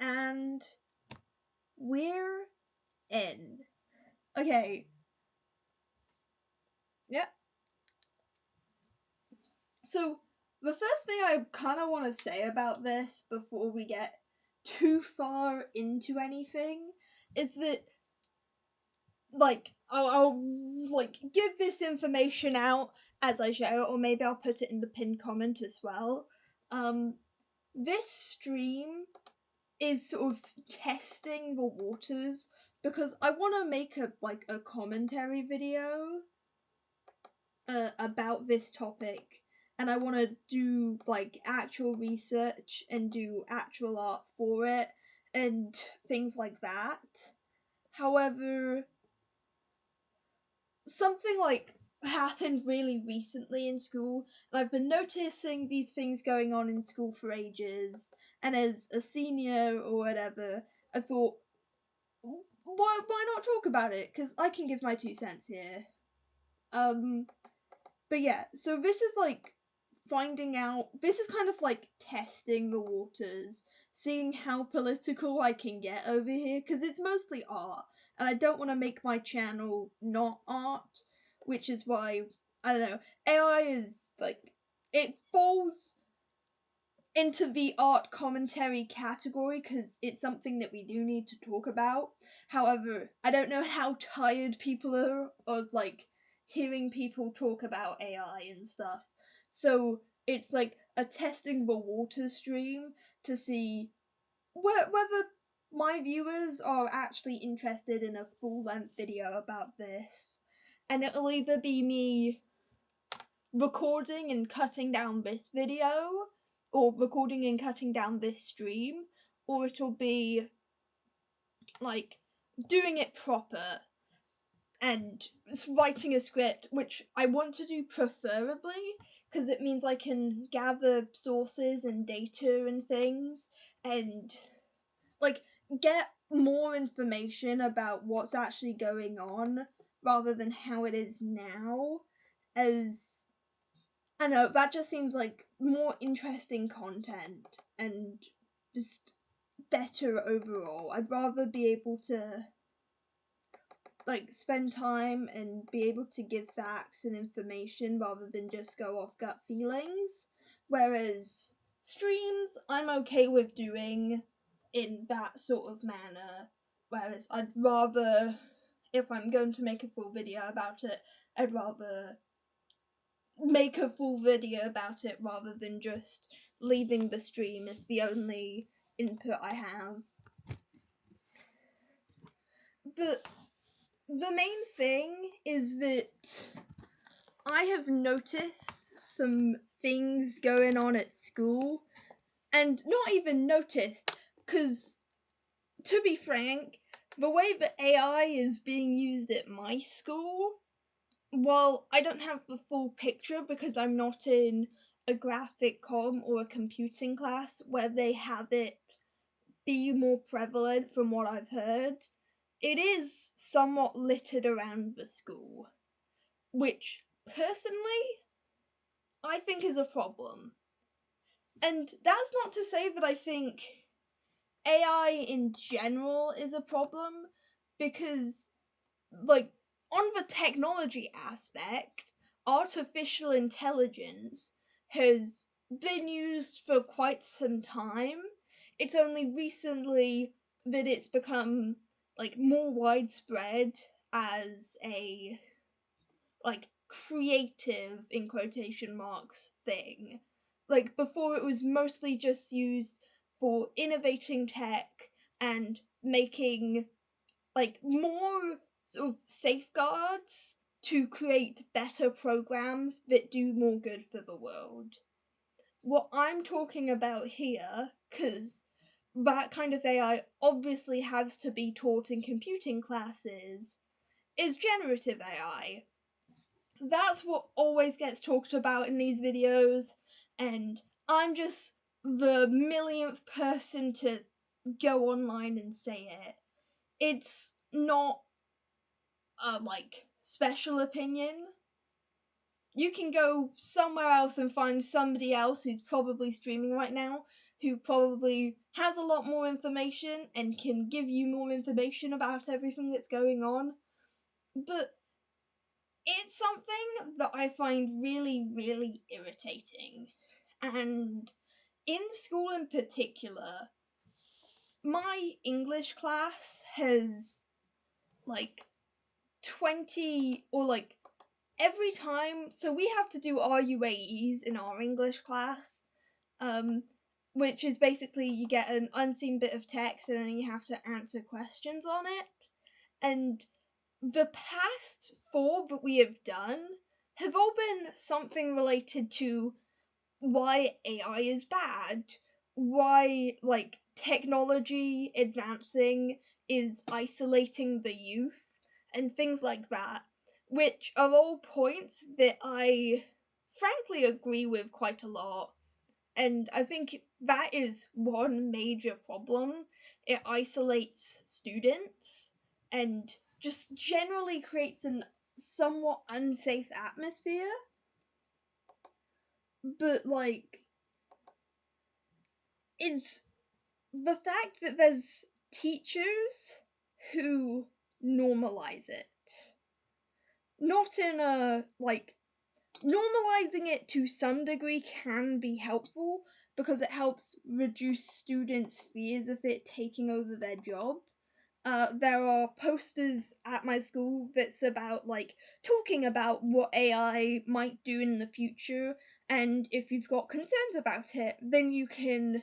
And we're in. Okay. Yep. So, the first thing I kind of want to say about this before we get too far into anything is that, like, I'll like give this information out as I share it, or maybe I'll put it in the pinned comment as well. This stream is sort of testing the waters because I want to make a commentary video about this topic, and I want to do like actual research and do actual art for it and things like that. However, something like happened really recently in school, and I've been noticing these things going on in school for ages, and as a senior or whatever, I thought, why not talk about it? Because I can give my 2 cents here. But yeah, so this is like finding out, this is kind of like testing the waters, seeing how political I can get over here, because it's mostly art, and I don't want to make my channel not art, which is why, I don't know, AI is like, it falls into the art commentary category because it's something that we do need to talk about. However, I don't know how tired people are of like hearing people talk about AI and stuff. So it's like a testing the water stream to see whether my viewers are actually interested in a full-length video about this. And it'll either be me recording and cutting down this video, or recording and cutting down this stream, or it'll be like doing it proper and writing a script, which I want to do preferably because it means I can gather sources and data and things and like get more information about what's actually going on rather than how it is now. As I know, that just seems like more interesting content and just better overall. I'd rather be able to like spend time and be able to give facts and information rather than just go off gut feelings. Whereas streams, I'm okay with doing in that sort of manner. Whereas I'd rather, if I'm going to make a full video about it, I'd rather make a full video about it rather than just leaving the stream as the only input I have. But the main thing is that I have noticed some things going on at school, and not even noticed, because to be frank, the way that AI is being used at my school, while I don't have the full picture because I'm not in a graphic comm or a computing class where they have it be more prevalent from what I've heard, it is somewhat littered around the school, which personally I think is a problem. And that's not to say that I think AI in general is a problem, because like on the technology aspect, artificial intelligence has been used for quite some time. It's only recently that it's become like more widespread as a like creative in quotation marks thing. Like before it was mostly just used for innovating tech and making like more sort of safeguards to create better programs that do more good for the world. What I'm talking about here, because that kind of AI obviously has to be taught in computing classes, is generative AI. That's what always gets talked about in these videos, and I'm just the millionth person to go online and say it. It's not a like special opinion. You can go somewhere else and find somebody else who's probably streaming right now who probably has a lot more information and can give you more information about everything that's going on. But it's something that I find really, really irritating. And in school in particular, my English class has like 20 or like every time, so we have to do RUAEs in our English class, which is basically you get an unseen bit of text and then you have to answer questions on it. And the past 4 that we have done have all been something related to why AI is bad, why like technology advancing is isolating the youth, and things like that, which are all points that I frankly agree with quite a lot. And I think that is one major problem. It isolates students and just generally creates an somewhat unsafe atmosphere. But like, it's the fact that there's teachers who normalize it. Not in a like, normalizing it to some degree can be helpful because it helps reduce students' fears of it taking over their job. There are posters at my school that's about like talking about what AI might do in the future, and if you've got concerns about it, then you can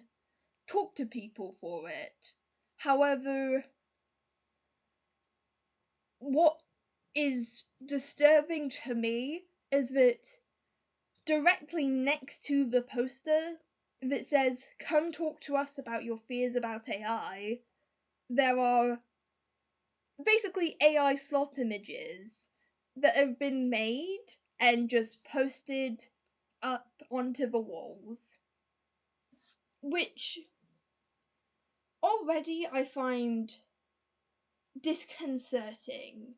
talk to people for it. However, what is disturbing to me is that directly next to the poster that says, "Come talk to us about your fears about AI," there are basically AI slop images that have been made and just posted up onto the walls, which already I find disconcerting.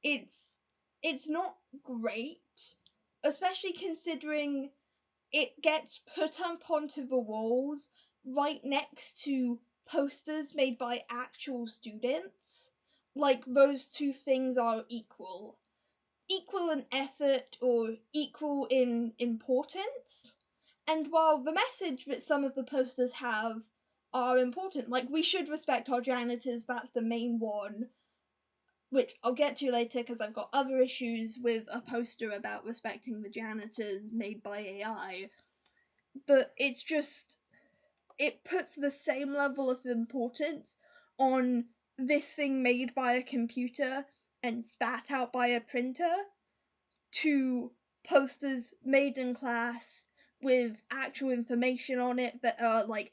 It's not great, especially considering it gets put up onto the walls right next to posters made by actual students. Like those two things are equal. Equal in effort or equal in importance. And while the message that some of the posters have are important, like we should respect our janitors, that's the main one, which I'll get to later because I've got other issues with a poster about respecting the janitors made by AI. But it's just, it puts the same level of importance on this thing made by a computer and spat out by a printer to posters made in class with actual information on it that are like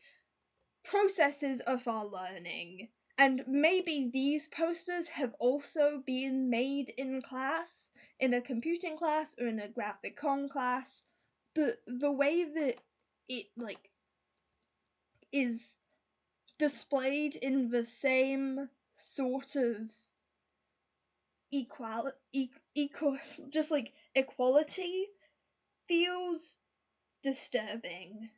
processes of our learning. And maybe these posters have also been made in class, in a computing class or in a graphic com class, but the way that it like is displayed in the same sort of equal just like equality feels disturbing,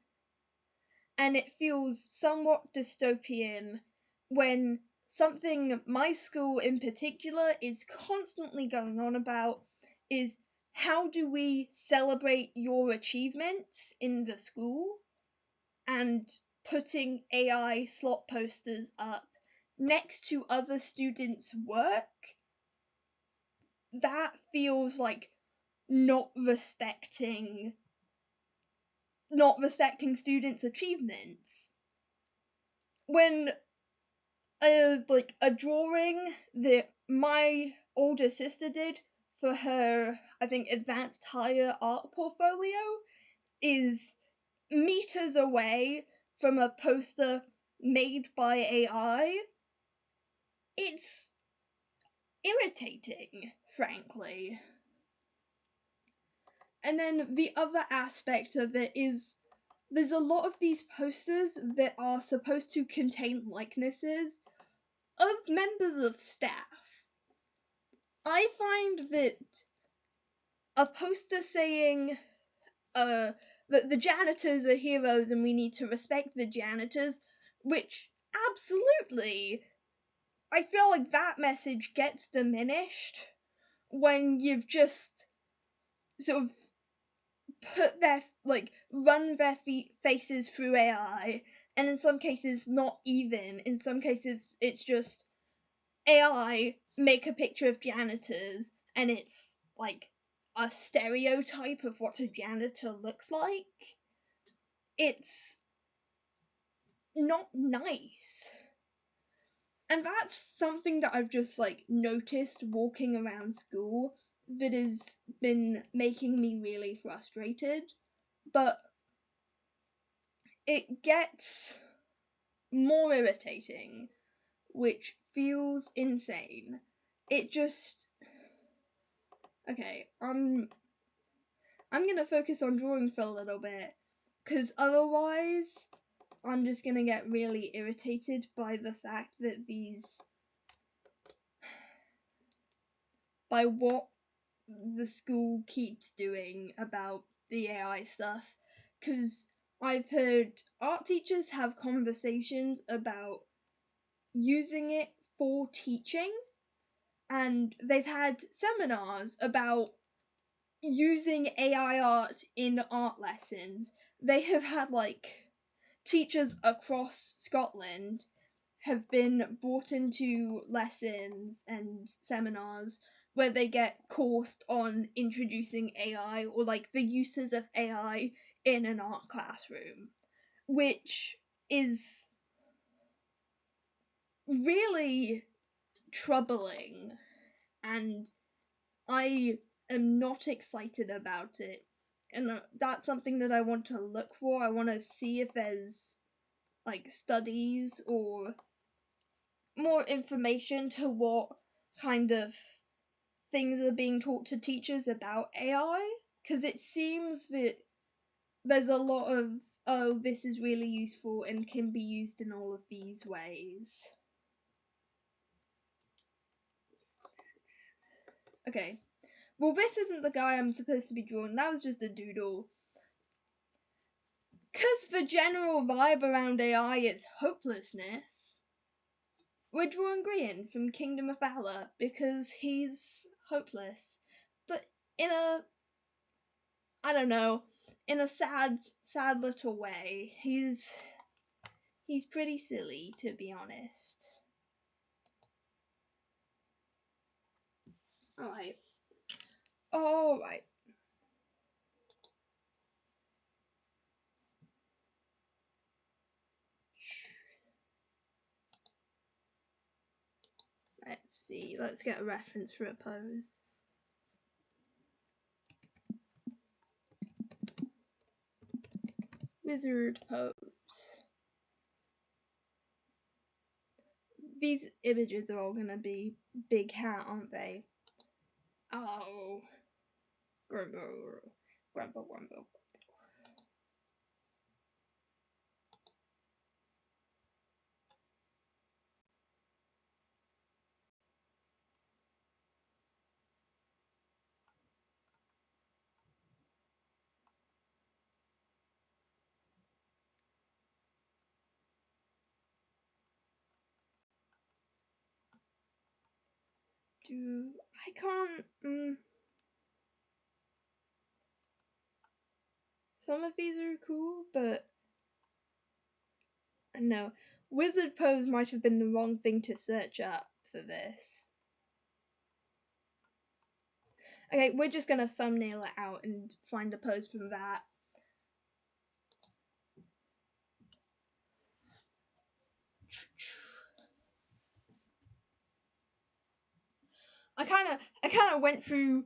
and it feels somewhat dystopian when something my school in particular is constantly going on about is how do we celebrate your achievements in the school, and putting AI slot posters up next to other students' work, that feels like not respecting students' achievements. When a drawing that my older sister did for her, I think, advanced higher art portfolio is meters away from a poster made by AI, it's irritating, frankly. And then the other aspect of it is there's a lot of these posters that are supposed to contain likenesses of members of staff. I find that a poster saying, that the janitors are heroes and we need to respect the janitors, which absolutely, I feel like that message gets diminished when you've just sort of put their, like, run their faces through AI, and in some cases, not even. In some cases, it's just AI make a picture of janitors, and it's like a stereotype of what a janitor looks like. It's not nice. And that's something that I've just like noticed walking around school that has been making me really frustrated. But it gets more irritating, which feels insane. It just okay, I'm gonna focus on drawing for a little bit, because otherwise I'm just gonna get really irritated by the fact that by what the school keeps doing about the AI stuff. Because I've heard art teachers have conversations about using it for teaching, and they've had seminars about using AI art in art lessons. They have had like teachers across Scotland have been brought into lessons and seminars where they get coursed on introducing AI or like the uses of AI in an art classroom, which is really troubling, and I am not excited about it. And that's something that I want to look for. I want to see if there's like studies or more information to what kind of things are being taught to teachers about AI, because it seems that there's a lot of, oh, this is really useful and can be used in all of these ways. Okay, well, this isn't the guy I'm supposed to be drawing, that was just a doodle. Because the general vibe around AI is hopelessness, we're drawing Grian from Kingdom of Valor because he's hopeless. But in a, I don't know, in a sad little way. He's pretty silly, to be honest. Alright. Alright. Let's see. Let's get a reference for a pose. Wizard pose. These images are all gonna be big hat, aren't they? Oh. Grumble. I can't. Some of these are cool, but no. Wizard pose might have been the wrong thing to search up for this. Okay, we're just gonna thumbnail it out and find a pose from that. I kind of went through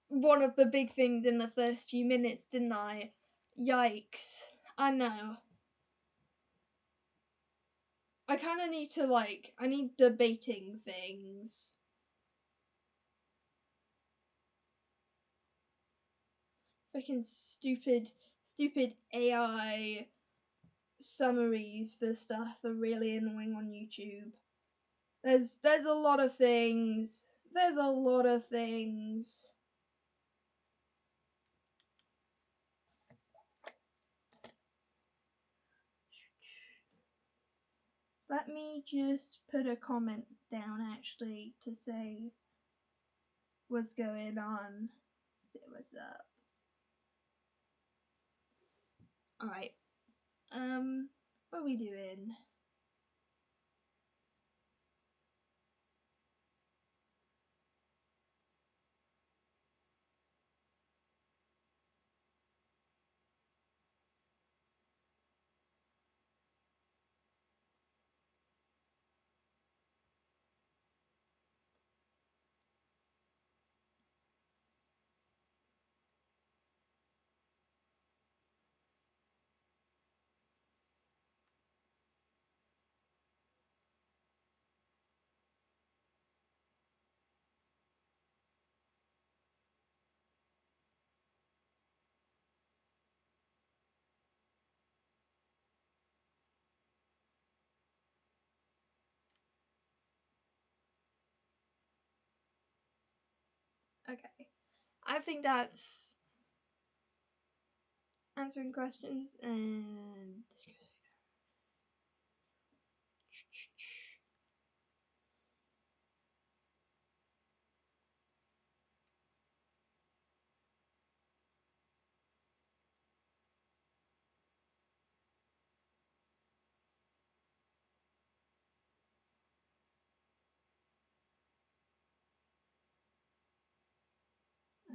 one of the big things in the first few minutes, didn't I? Yikes. I know. I kind of need to, like, I need debating things. Freaking stupid AI summaries for stuff are really annoying on YouTube. There's a lot of things. There's a lot of things. Let me just put a comment down actually to say what's going on. Say what's up. Alright. What are we doing? Okay. I think that's answering questions and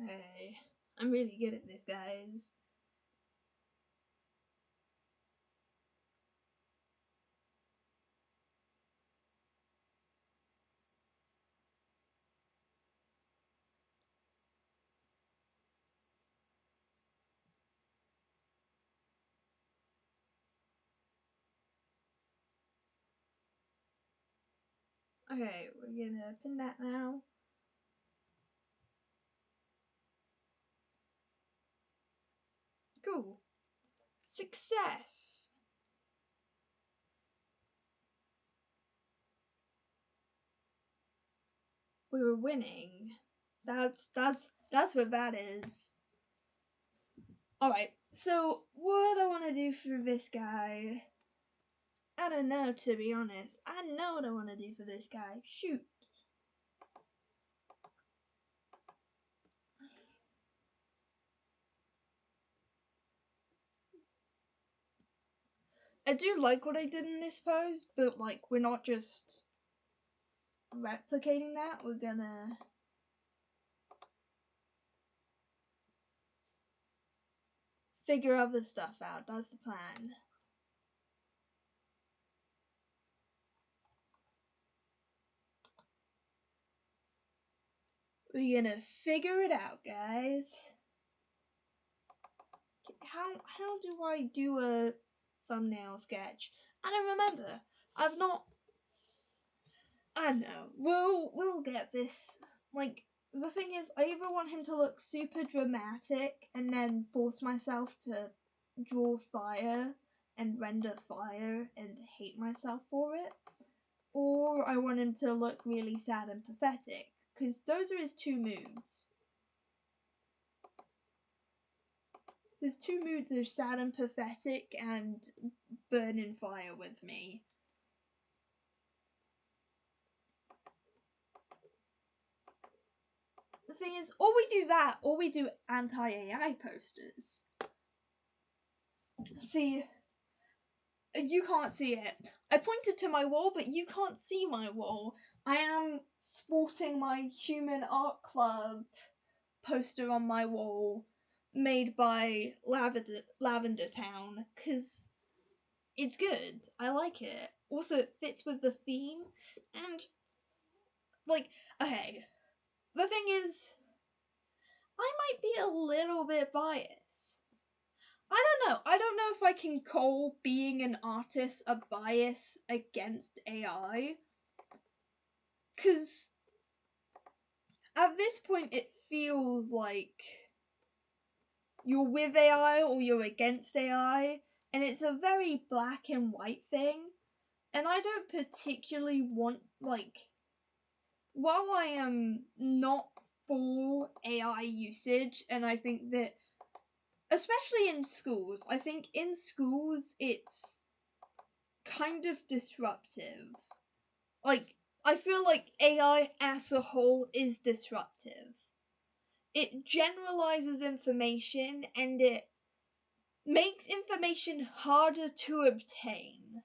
hey, I'm really good at this, guys. Okay, we're gonna pin that now. Cool. Success. We were winning. That's what that is. Alright, so what I want to do for this guy, I don't know, to be honest. I know what I want to do for this guy. Shoot. I do like what I did in this pose, but like we're not just replicating that. We're gonna figure other stuff out. That's the plan. We're gonna figure it out, guys. How do I do a thumbnail sketch? I don't remember. I've not. I know. We'll get this. Like, the thing is, I either want him to look super dramatic and then force myself to draw fire and render fire and hate myself for it, or I want him to look really sad and pathetic, because those are his two moods. His two moods are sad and pathetic and burn in fire with me. The thing is, or we do that, or we do anti-AI posters. See, you can't see it. I pointed to my wall, but you can't see my wall. I am sporting my Human Art Club poster on my wall, made by Lavender Town, because it's good. I like it. Also, it fits with the theme, and, like, okay, the thing is, I might be a little bit biased. I don't know. I don't know if I can call being an artist a bias against AI. Because at this point, it feels like you're with AI or you're against AI, and it's a very black and white thing. And I don't particularly want, like, while I am not for AI usage, and I think that, especially in schools, I think in schools it's kind of disruptive. Like, I feel like AI as a whole is disruptive. It generalizes information and it makes information harder to obtain.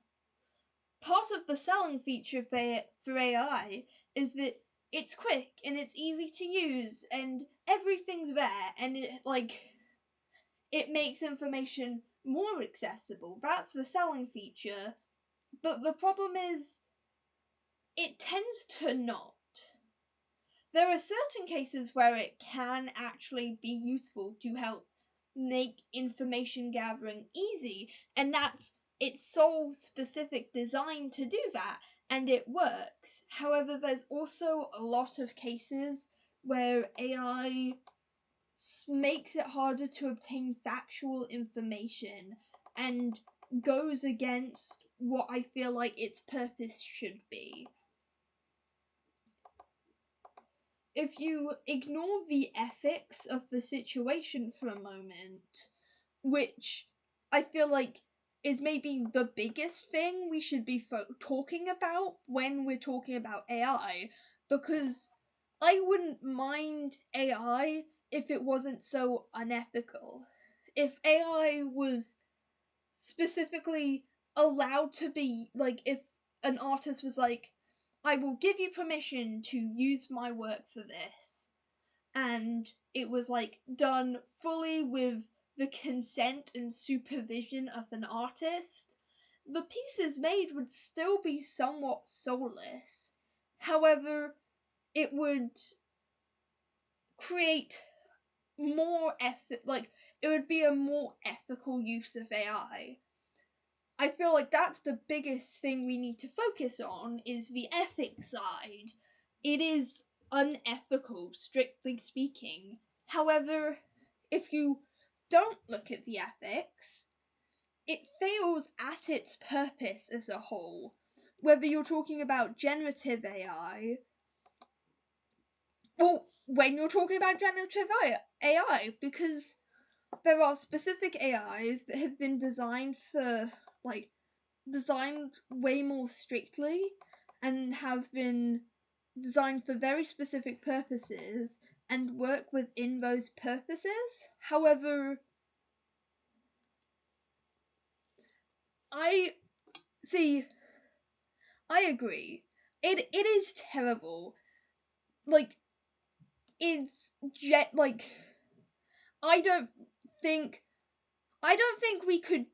Part of the selling feature for AI is that it's quick and it's easy to use and everything's there, and it makes information more accessible. That's the selling feature. But the problem is it tends to not. There are certain cases where it can actually be useful to help make information gathering easy, and that's its sole specific design to do that, and it works. However, there's also a lot of cases where AI makes it harder to obtain factual information and goes against what I feel like its purpose should be. If you ignore the ethics of the situation for a moment, which I feel like is maybe the biggest thing we should be talking about when we're talking about AI, because I wouldn't mind AI if it wasn't so unethical. If AI was specifically allowed to be, like, if an artist was like, I will give you permission to use my work for this, and it was like done fully with the consent and supervision of an artist, the pieces made would still be somewhat soulless. However, it would create more it would be a more ethical use of AI. I feel like that's the biggest thing we need to focus on, is the ethics side. It is unethical, strictly speaking. However, if you don't look at the ethics, it fails at its purpose as a whole. Whether you're talking about generative AI, well, when you're talking about generative AI, because there are specific AIs that have been designed for, like, designed way more strictly and have been designed for very specific purposes and work within those purposes. However, I see, I agree. It is terrible. Like, it's like, I don't think I don't think we could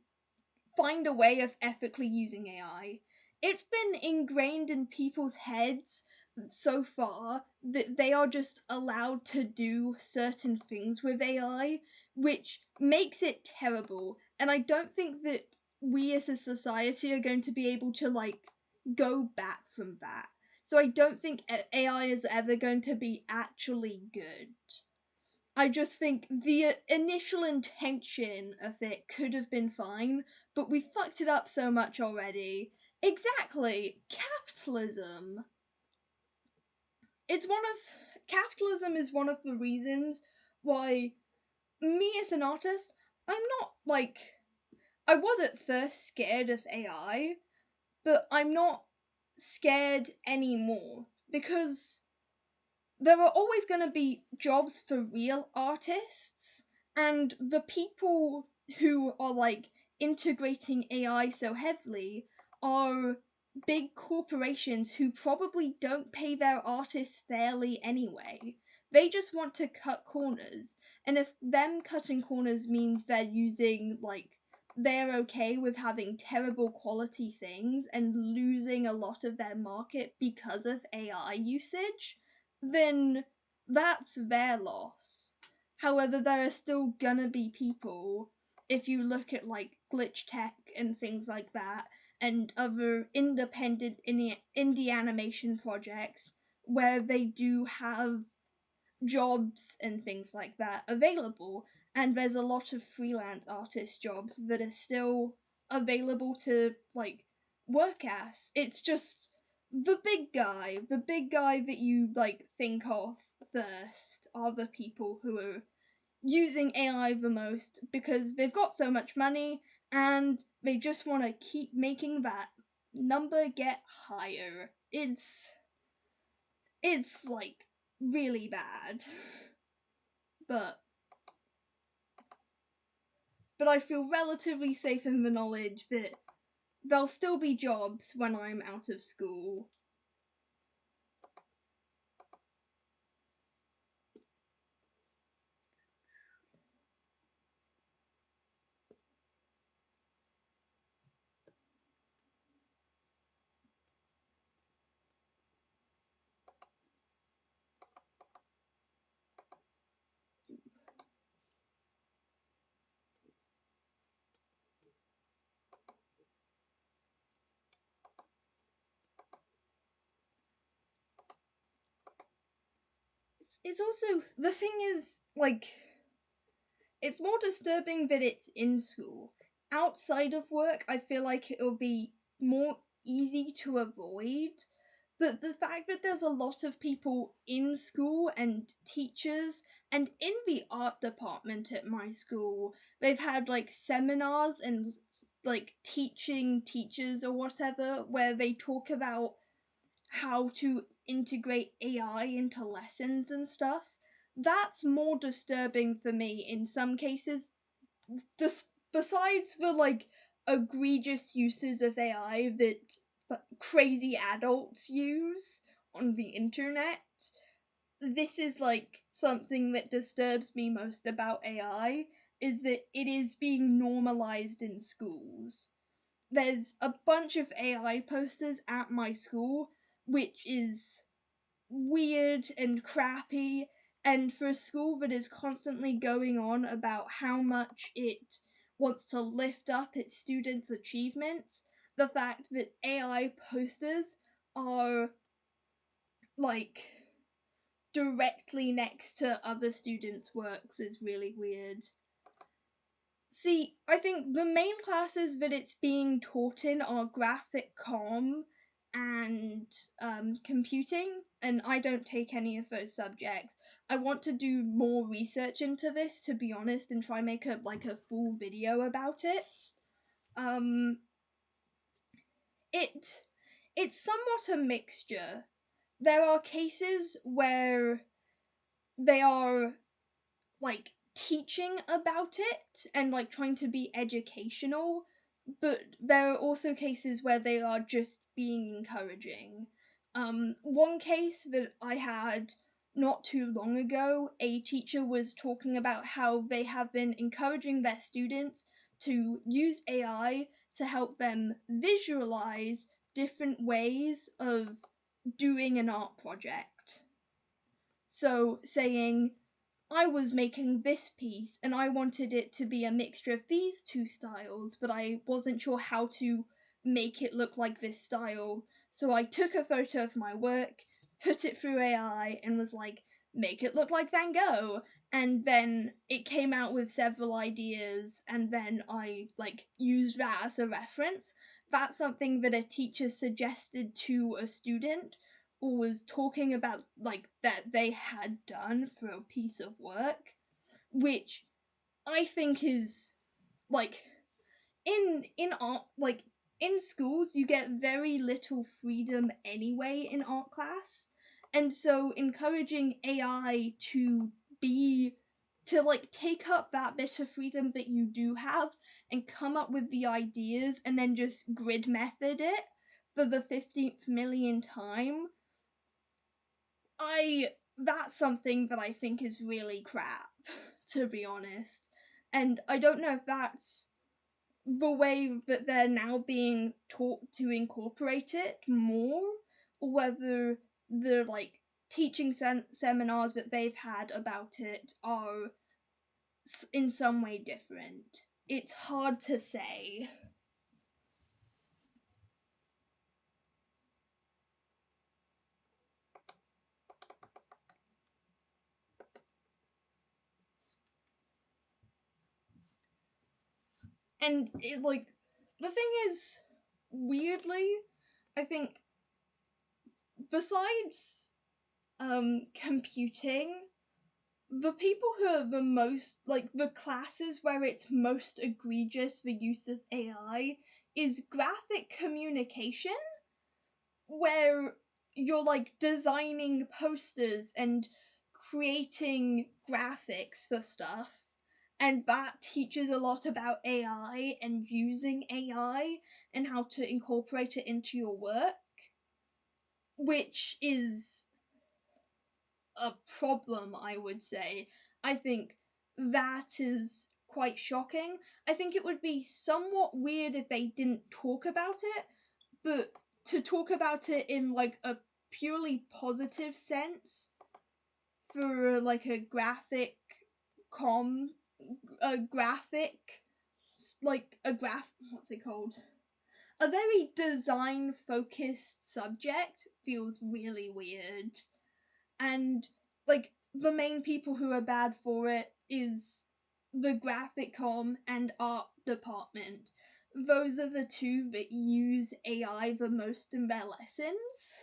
find a way of ethically using AI. It's been ingrained in people's heads so far that they are just allowed to do certain things with AI, which makes it terrible. And I don't think that we as a society are going to be able to, like, go back from that. So I don't think AI is ever going to be actually good. I just think the initial intention of it could have been fine, but we fucked it up so much already. Exactly! Capitalism! Capitalism is one of the reasons why me as an artist, I'm not, like, I was at first scared of AI, but I'm not scared anymore, because there are always going to be jobs for real artists, and the people who are, like, integrating AI so heavily are big corporations who probably don't pay their artists fairly anyway. They just want to cut corners, and if them cutting corners means they're using, like, they're okay with having terrible quality things and losing a lot of their market because of AI usage, then that's their loss. However, there are still gonna be people, if you look at, like, Glitch Tech and things like that, and other independent indie animation projects, where they do have jobs and things like that available, and there's a lot of freelance artist jobs that are still available to, like, work as. It's just the big guy that you, like, think of first are the people who are using AI the most, because they've got so much money and they just want to keep making that number get higher. It's like really bad. But I feel relatively safe in the knowledge that there'll still be jobs when I'm out of school. It's also, the thing is, like, it's more disturbing that it's in school. Outside of work, I feel like it'll be more easy to avoid. But the fact that there's a lot of people in school and teachers, and in the art department at my school, they've had like seminars and like teaching teachers or whatever, where they talk about how to integrate AI into lessons and stuff. That's more disturbing for me in some cases. Besides the like egregious uses of AI that crazy adults use on the internet, this is like something that disturbs me most about AI, is that it is being normalized in schools. There's a bunch of AI posters at my school, which is weird and crappy, and for a school that is constantly going on about how much it wants to lift up its students' achievements, the fact that AI posters are like directly next to other students' works is really weird. See, I think the main classes that it's being taught in are graphic comm and computing, and I don't take any of those subjects. I want to do more research into this, to be honest, and try make a full video about it. Um, it's somewhat a mixture. There are cases where they are like teaching about it and like trying to be educational, but there are also cases where they are just being encouraging. One case that I had not too long ago, a teacher was talking about how they have been encouraging their students to use AI to help them visualize different ways of doing an art project. So, saying, I was making this piece and I wanted it to be a mixture of these two styles, but I wasn't sure how to make it look like this style. So I took a photo of my work, put it through AI, and was like, make it look like Van Gogh. And then it came out with several ideas, and then I like used that as a reference. That's something that a teacher suggested to a student was talking about like that they had done for a piece of work, which I think is like in art, like in schools you get very little freedom anyway in art class, and so encouraging AI be to like take up that bit of freedom that you do have and come up with the ideas and then just grid method it for the 15th million time, I that's something that I think is really crap, to be honest. And I don't know if that's the way that they're now being taught to incorporate it more, or whether the like teaching seminars that they've had about it are in some way different. It's hard to say. And it's like, the thing is, weirdly, I think besides computing, the people who are the most, like, the classes where it's most egregious the use of AI is graphic communication, where you're like designing posters and creating graphics for stuff, and that teaches a lot about AI and using AI and how to incorporate it into your work, which is a problem, I would say. I think that is quite shocking. I think it would be somewhat weird if they didn't talk about it, but to talk about it in like a purely positive sense for like a graphic com a graphic like a graph what's it called, a very design focused subject feels really weird. And like the main people who are bad for it is the graphic com and art department. Those are the two that use AI the most in their lessons.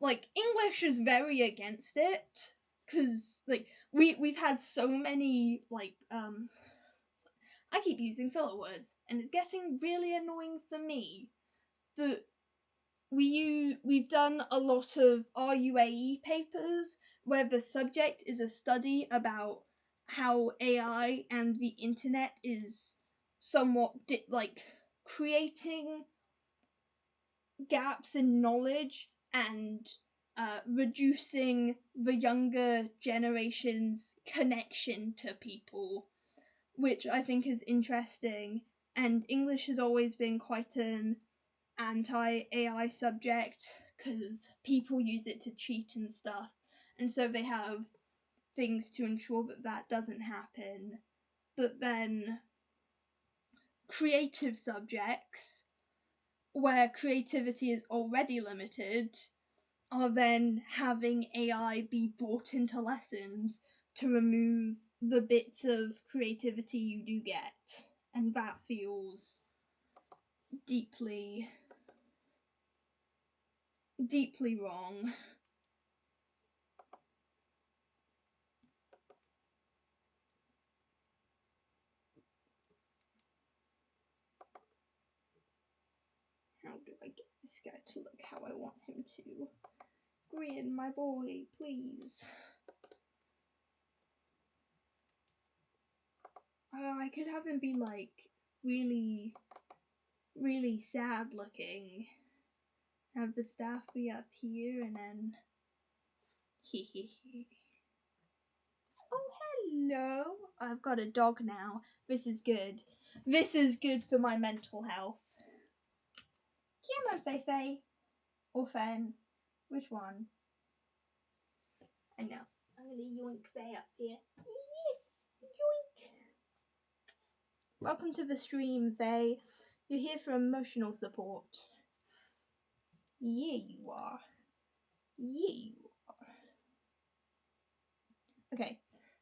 Like English is very against it because like we've had so many like I keep using filler words and it's getting really annoying for me that we've done a lot of RUAE papers where the subject is a study about how AI and the internet is somewhat like creating gaps in knowledge and reducing the younger generation's connection to people, which I think is interesting. And English has always been quite an anti-AI subject because people use it to cheat and stuff, and so they have things to ensure that that doesn't happen. But then creative subjects, where creativity is already limited, are then having AI be brought into lessons to remove the bits of creativity you do get, and that feels deeply wrong. How do I get this guy to look how I want him to? Grin, my boy, please. Oh, I could have him be like really, really sad looking. Have the staff be up here and then he. Oh, hello. I've got a dog now. This is good. This is good for my mental health. Come on, Feifei. Or Fen. Which one? I know. I'm gonna yoink Faye up here. Yes! Yoink! Welcome to the stream, Faye. You're here for emotional support. Yeah, you are. Yeah, you are. Okay,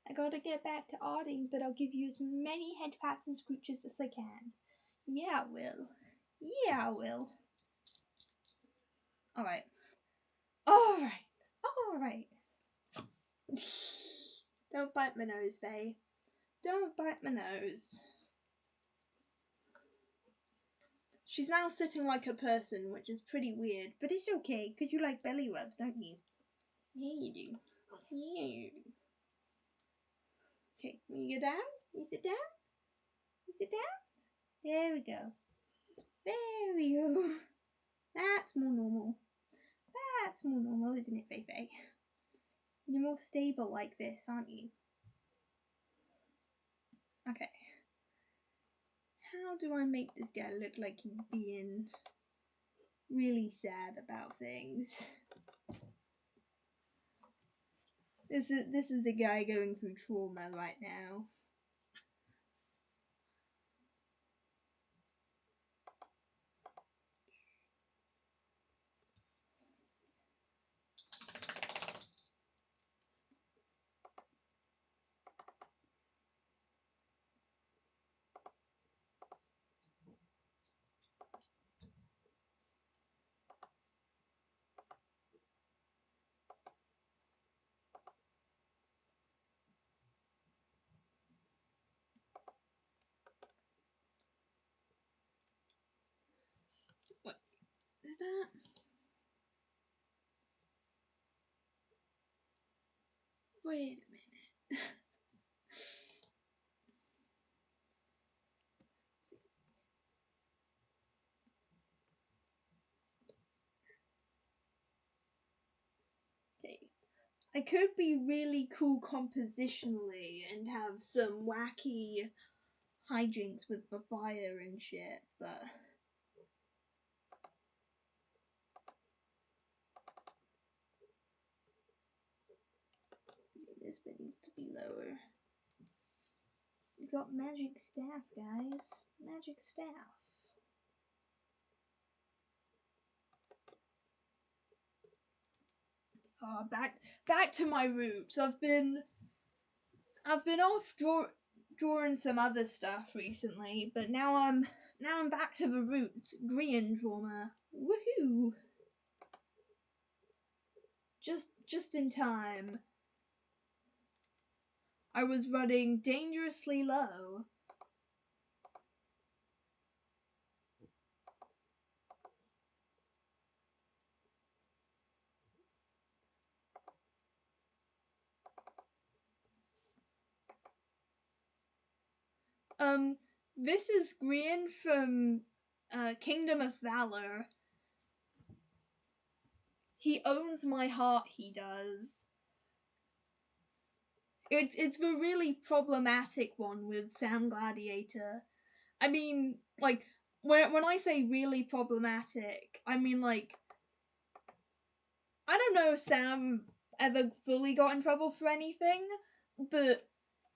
I gotta get back to arting, but I'll give you as many head pats and scooches as I can. Yeah, I will. Yeah, I will. Alright. Alright. Alright. Don't bite my nose, Faye. Don't bite my nose. She's now sitting like a person, which is pretty weird, but it's okay, because you like belly rubs, don't you? Yeah, you do. Yeah, you do. Okay, when you go down, you sit down, you sit down. There we go. There we go. That's more normal. That's more normal, isn't it, Feifei? You're more stable like this, aren't you? Okay. How do I make this guy look like he's being really sad about things? This is a guy going through trauma right now. that? Wait a minute. Okay. I could be really cool compositionally and have some wacky hijinks with the fire and shit, but this bit needs to be lower. It's got magic staff, guys. Magic staff. Back to my roots. I've been off drawing some other stuff recently, but now I'm back to the roots. Grian drama. Woohoo! Just in time. I was running dangerously low. This is Grian from Kingdom of Valor. He owns my heart, he does. It's the really problematic one with Sam Gladiator. I mean, like, when I say really problematic, I mean, like, I don't know if Sam ever fully got in trouble for anything, but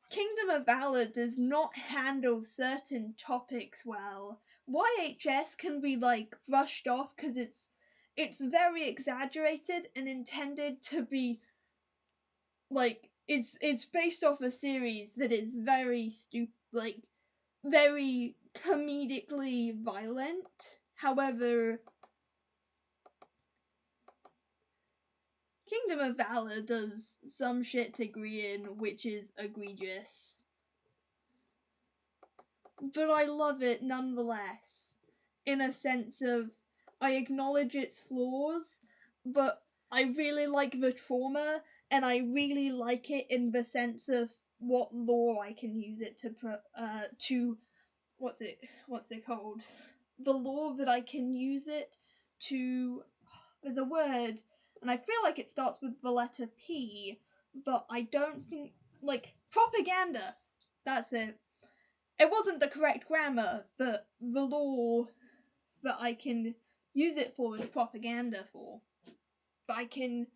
Kingdom of Valor does not handle certain topics well. YHS can be, like, brushed off because it's very exaggerated and intended to be, like, it's based off a series that is very like, very comedically violent. However, Kingdom of Valor does some shit to Grian which is egregious. But I love it nonetheless, in a sense of I acknowledge its flaws, but I really like the trauma, and I really like it in the sense of what lore I can use it to what's it called? The lore that I can use it to. There's a word, and I feel like it starts with the letter P, but I don't think, like, propaganda. That's it. It wasn't the correct grammar, but the lore that I can use it for is propaganda for. But I can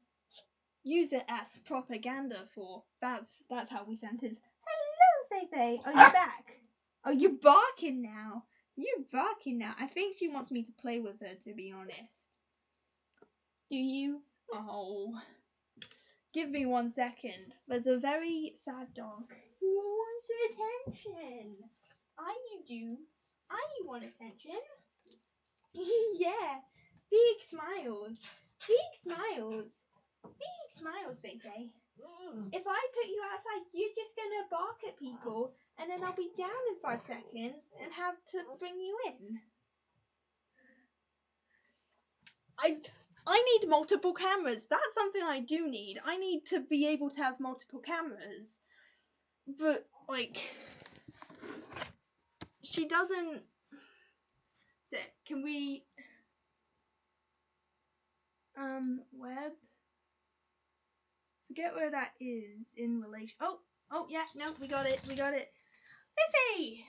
use it as propaganda for. That's how we sentence. Hello, Feifei. Oh, you're back. Oh, you're barking now. You're barking now. I think she wants me to play with her, to be honest. Do you? Oh. Give me 1 second. There's a very sad dog who wants attention. You do. You want attention. Yeah. Big smiles. Big smiles. Big smiles, Feifei. If I put you outside, you're just gonna bark at people, and then I'll be down in 5 seconds and have to bring you in. I need multiple cameras. That's something I do need. I need to be able to have multiple cameras. But, like, she doesn't. Can we. Web? Forget where that is in relation. Oh, yeah, no, we got it. Feifei!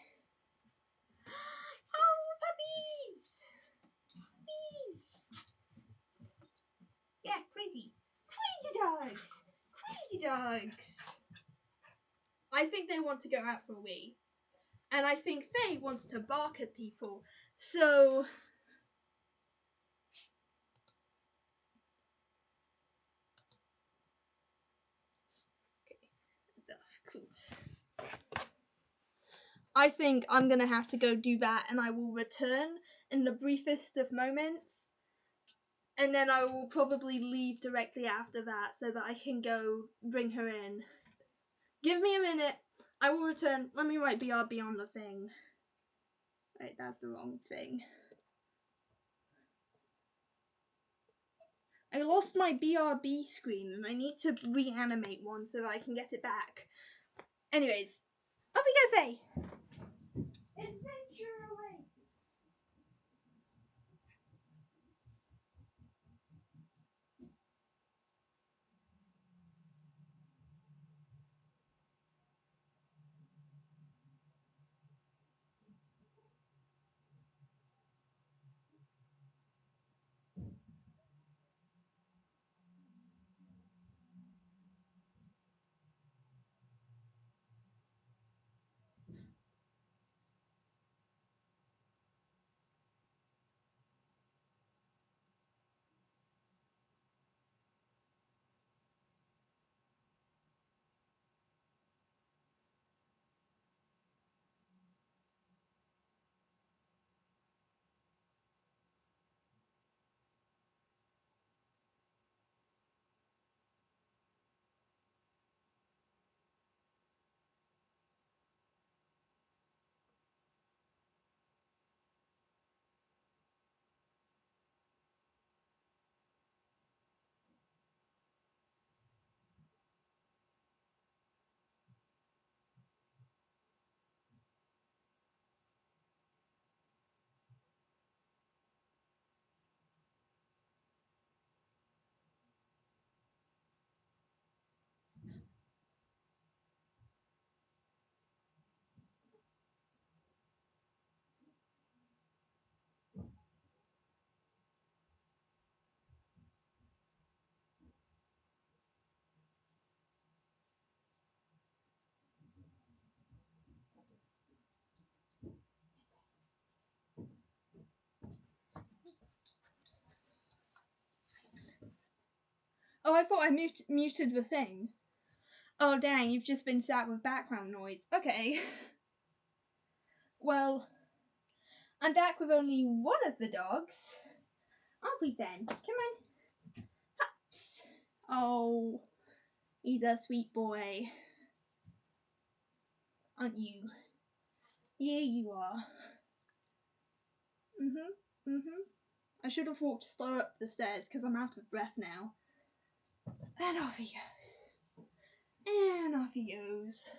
Oh, puppies! Puppies! Yeah, crazy. Crazy dogs! I think they want to go out for a wee. And I think Faye wants to bark at people. So. Okay. Cool. I think I'm gonna have to go do that, and I will return in the briefest of moments. And then I will probably leave directly after that so that I can go bring her in. Give me a minute. I will return. Let me write BRB on the thing. Wait, that's the wrong thing. I lost my BRB screen and I need to reanimate one so that I can get it back. Anyways, off we go, Faye! Adventure awaits! Oh, I thought I muted the thing. Oh, dang, you've just been sat with background noise. Okay. Well, I'm back with only one of the dogs. Aren't we, Ben? Come on. Hops. Oh, he's a sweet boy. Aren't you? Yeah, you are. I should have walked slower up the stairs because I'm out of breath now. And off he goes. And off he goes.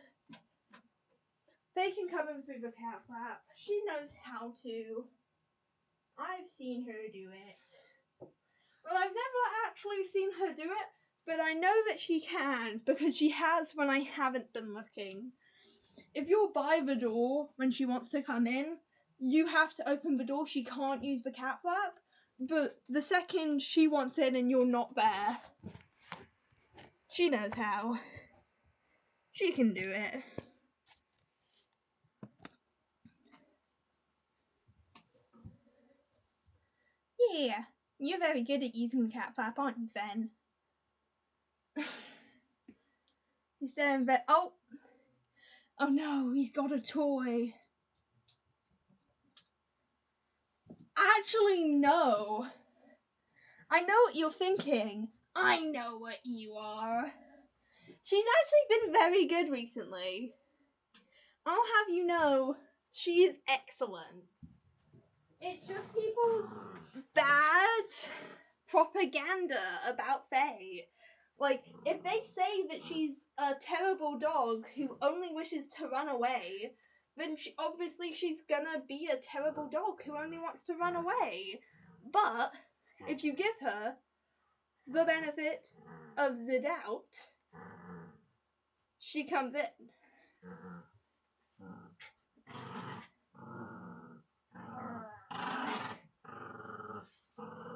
They can come in through the cat flap. She knows how to. I've seen her do it. Well, I've never actually seen her do it, but I know that she can because she has when I haven't been looking. If you're by the door when she wants to come in, you have to open the door. She can't use the cat flap. But the second she wants in and you're not there, she knows how. She can do it. Yeah, you're very good at using the cat flap, aren't you, Fen? He's staring there. Oh no, he's got a toy. Actually, no. I know what you're thinking. I know what you are. She's actually been very good recently. I'll have you know, she is excellent. It's just people's bad propaganda about Faye. Like, if they say that she's a terrible dog who only wishes to run away, then obviously she's gonna be a terrible dog who only wants to run away. But if you give her the benefit of the doubt, she comes in.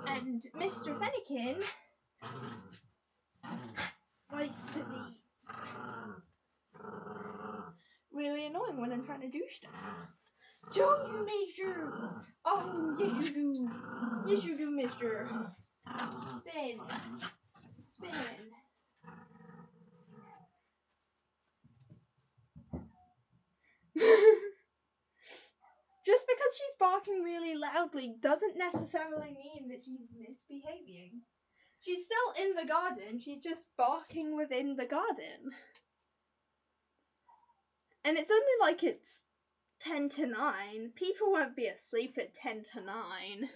And Mr. Fennekin likes to be really annoying when I'm trying to do stuff. Don't you, mister? Oh, yes you do. Yes you do, mister. Spin. Spin. Just because she's barking really loudly doesn't necessarily mean that she's misbehaving. She's still in the garden, she's just barking within the garden. And it's only like it's 10 to 9. People won't be asleep at 10 to 9.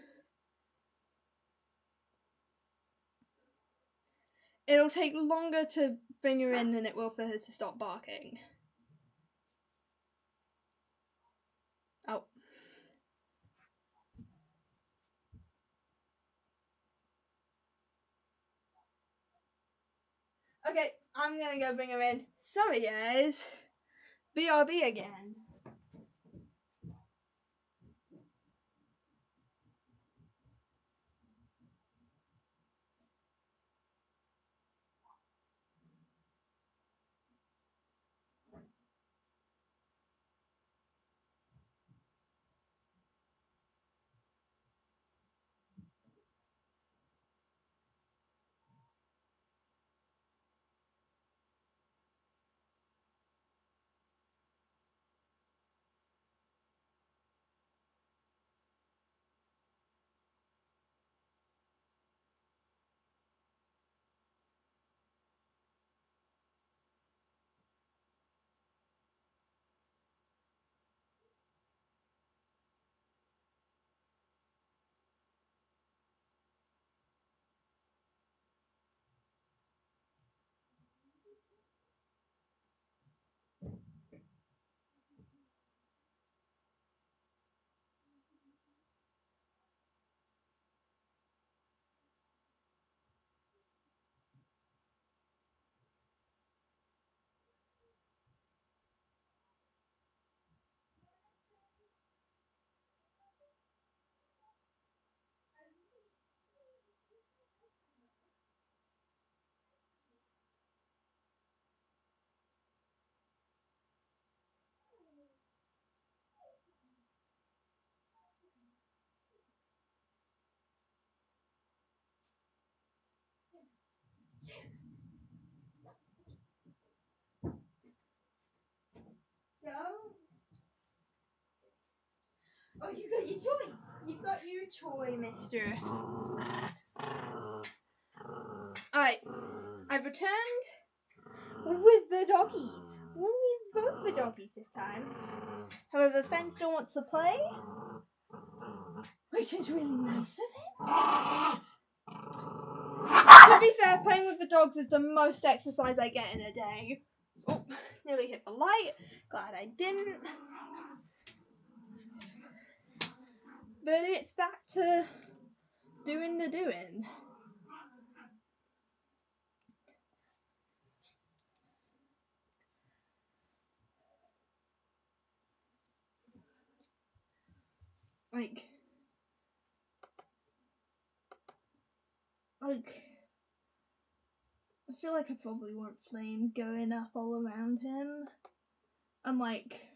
It'll take longer to bring her in than it will for her to stop barking. Oh. Okay, I'm gonna go bring her in. Sorry guys. BRB again. Go. Oh, you got your toy. You've got your toy, mister. Alright, I've returned with the doggies. With both the doggies this time. However, Fen still wants to play, which is really nice of him. To be fair, playing with the dogs is the most exercise I get in a day. Oh, nearly hit the light. Glad I didn't. But it's back to doing the doing. Like, I feel like I probably want flames going up all around him. I'm like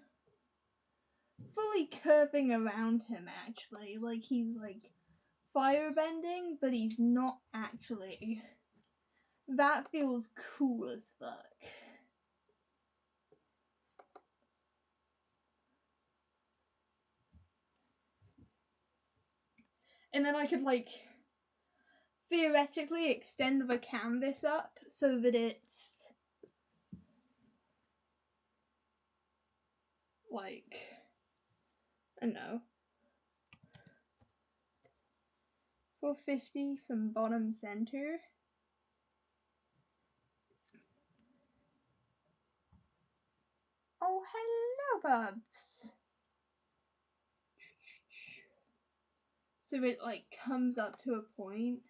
fully curving around him actually. Like he's like firebending, but he's not actually. That feels cool as fuck. And then I could like theoretically extend the canvas up so that it's like, I don't know, 450 from bottom center. Oh, hello, Bubs. So it like comes up to a point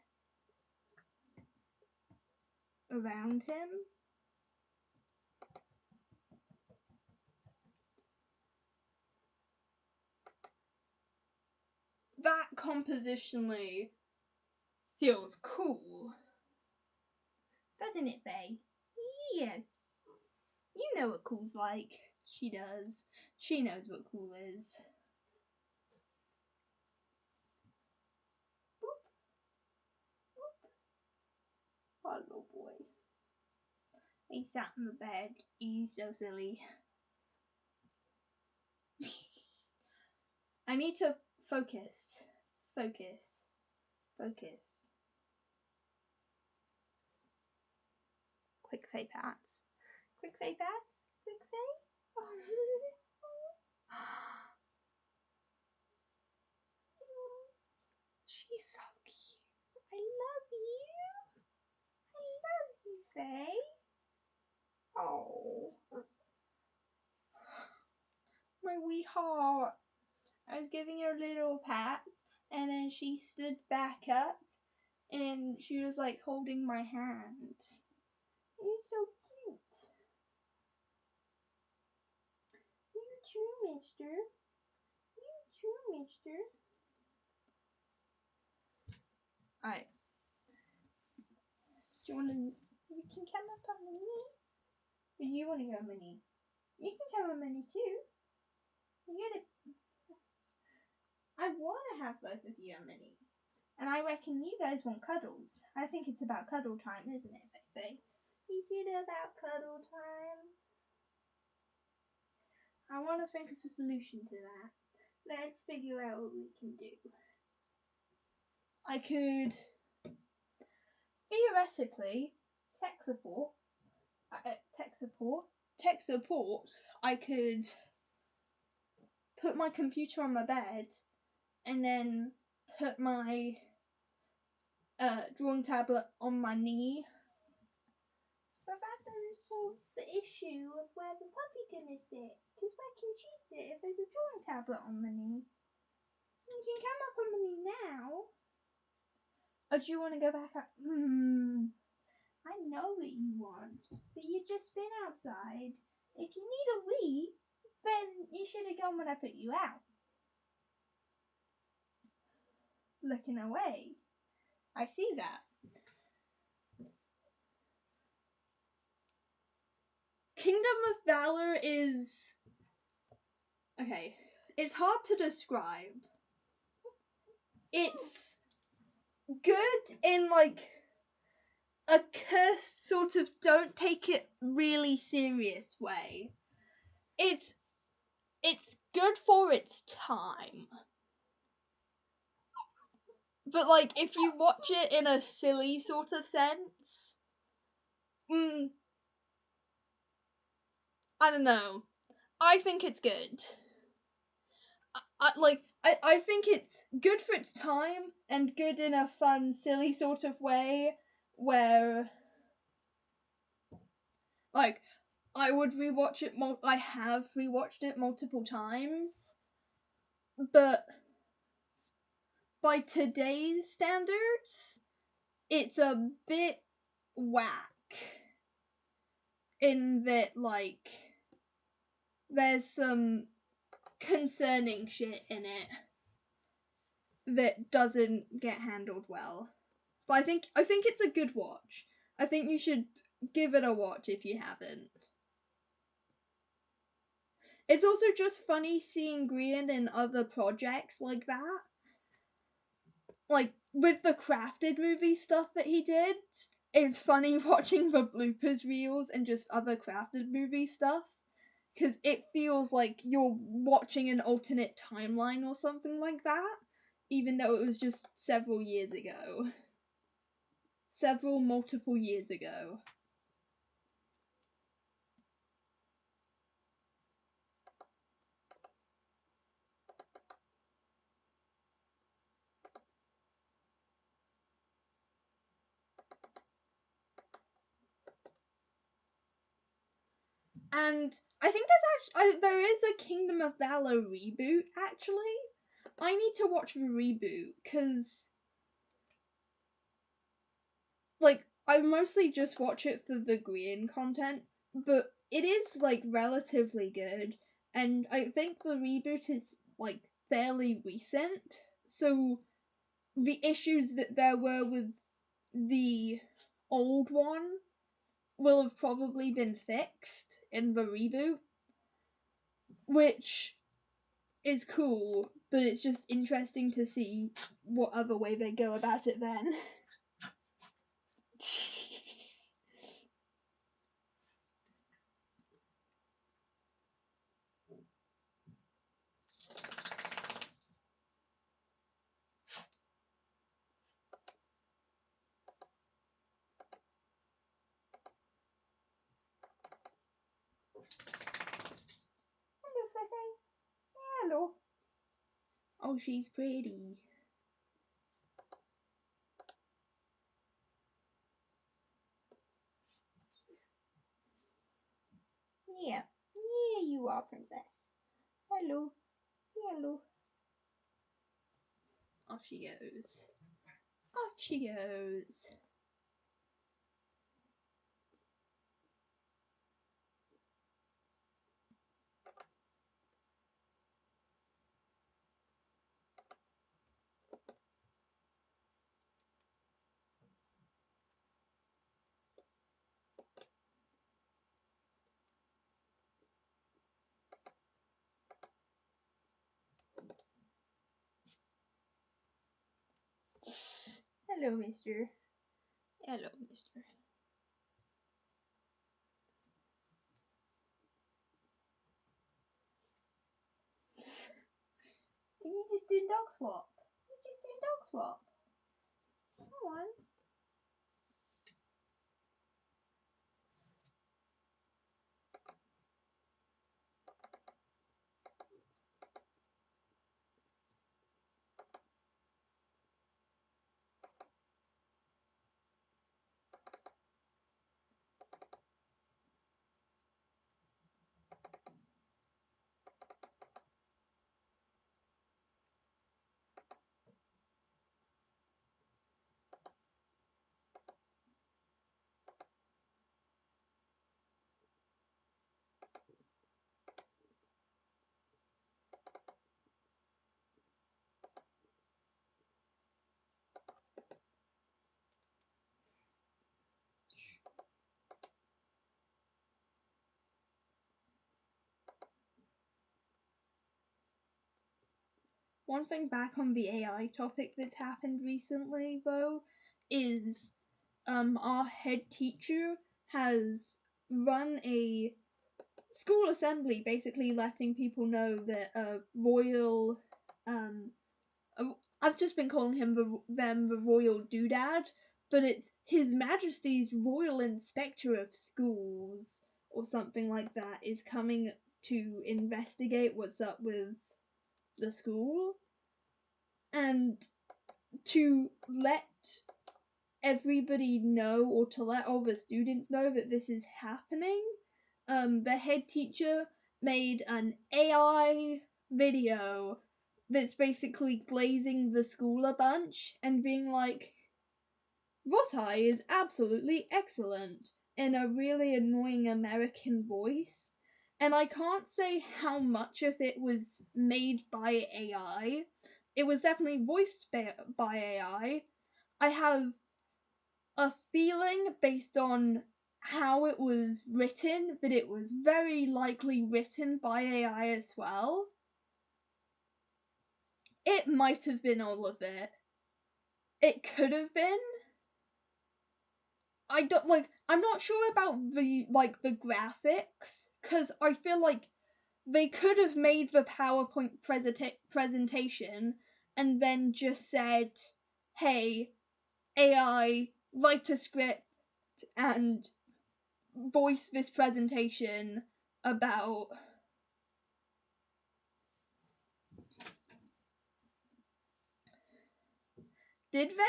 around him. That compositionally feels cool. Doesn't it, Faye? Yeah. You know what cool's like. She does. She knows what cool is. Boop. Boop. Oh, little boy. He sat in the bed. He's so silly. I need to focus. Focus. Focus. Quick fay pats. Quick fay pats. Quick fay. She's so cute. I love you. I love Feifei? Oh. My wee heart. I was giving her little pats, and then she stood back up, and she was like holding my hand. You're so cute. You too, mister. You too, mister. Alright. Do you want to... You can come up on the knee. Or you want to go on my knee? You can come on my knee too. You gotta... I want to have both of you on my knee. And I reckon you guys want cuddles. I think it's about cuddle time, isn't it, Feifei? Is it about cuddle time? I want to think of a solution to that. Let's figure out what we can do. I could theoretically tech support. I could put my computer on my bed and then put my drawing tablet on my knee. But that doesn't solve the issue of where the puppy gonna sit. Because where can she sit if there's a drawing tablet on my knee? You can come up on my knee now. Or do you want to go back up? I know what you want, but you've just been outside. If you need a wee, then you should have gone when I put you out. Looking away. I see that. Kingdom of Valor is... Okay, it's hard to describe. It's good in like a cursed sort of don't take it really serious way. It's good for its time. But like if you watch it in a silly sort of sense, I don't know. I think it's good. I think it's good for its time and good in a fun, silly sort of way where, like, I would rewatch it. I have rewatched it multiple times, but by today's standards, it's a bit whack. In that, like, there's some concerning shit in it that doesn't get handled well. But I think it's a good watch. I think you should give it a watch if you haven't. It's also just funny seeing Grian in other projects like that. Like with the Crafted movie stuff that he did. It's funny watching the bloopers reels and just other Crafted movie stuff. Because it feels like you're watching an alternate timeline or something like that. Even though it was just several years ago. Multiple years ago. And I think there is a Kingdom of Valor reboot, actually. I need to watch the reboot, because, like, I mostly just watch it for the Grian content, but it is, like, relatively good, and I think the reboot is, like, fairly recent, so the issues that there were with the old one will have probably been fixed in the reboot, which is cool, but it's just interesting to see what other way they go about it then. Hello. Oh, she's pretty. Here. Here you are, princess. Hello. Hello. Off she goes. Off she goes. Hello, mister. Hello, mister. Are you just doing dog swap? You just doing dog swap? Come on. One thing back on the AI topic that's happened recently, though, is our head teacher has run a school assembly, basically letting people know that royal, I've just been calling them the royal doodad, but it's His Majesty's Royal Inspector of Schools or something like that is coming to investigate what's up with the school, and to let everybody know, or to let all the students know that this is happening, the head teacher made an AI video that's basically glazing the school a bunch and being like, Ross High is absolutely excellent, in a really annoying American voice. And I can't say how much of it was made by AI. It was definitely voiced by AI. I have a feeling, based on how it was written, that it was very likely written by AI as well. It might have been all of it. It could have been. I'm not sure about the graphics, cuz I feel like they could have made the PowerPoint presentation and then just said, "Hey, AI, write a script and voice this presentation about." Did they?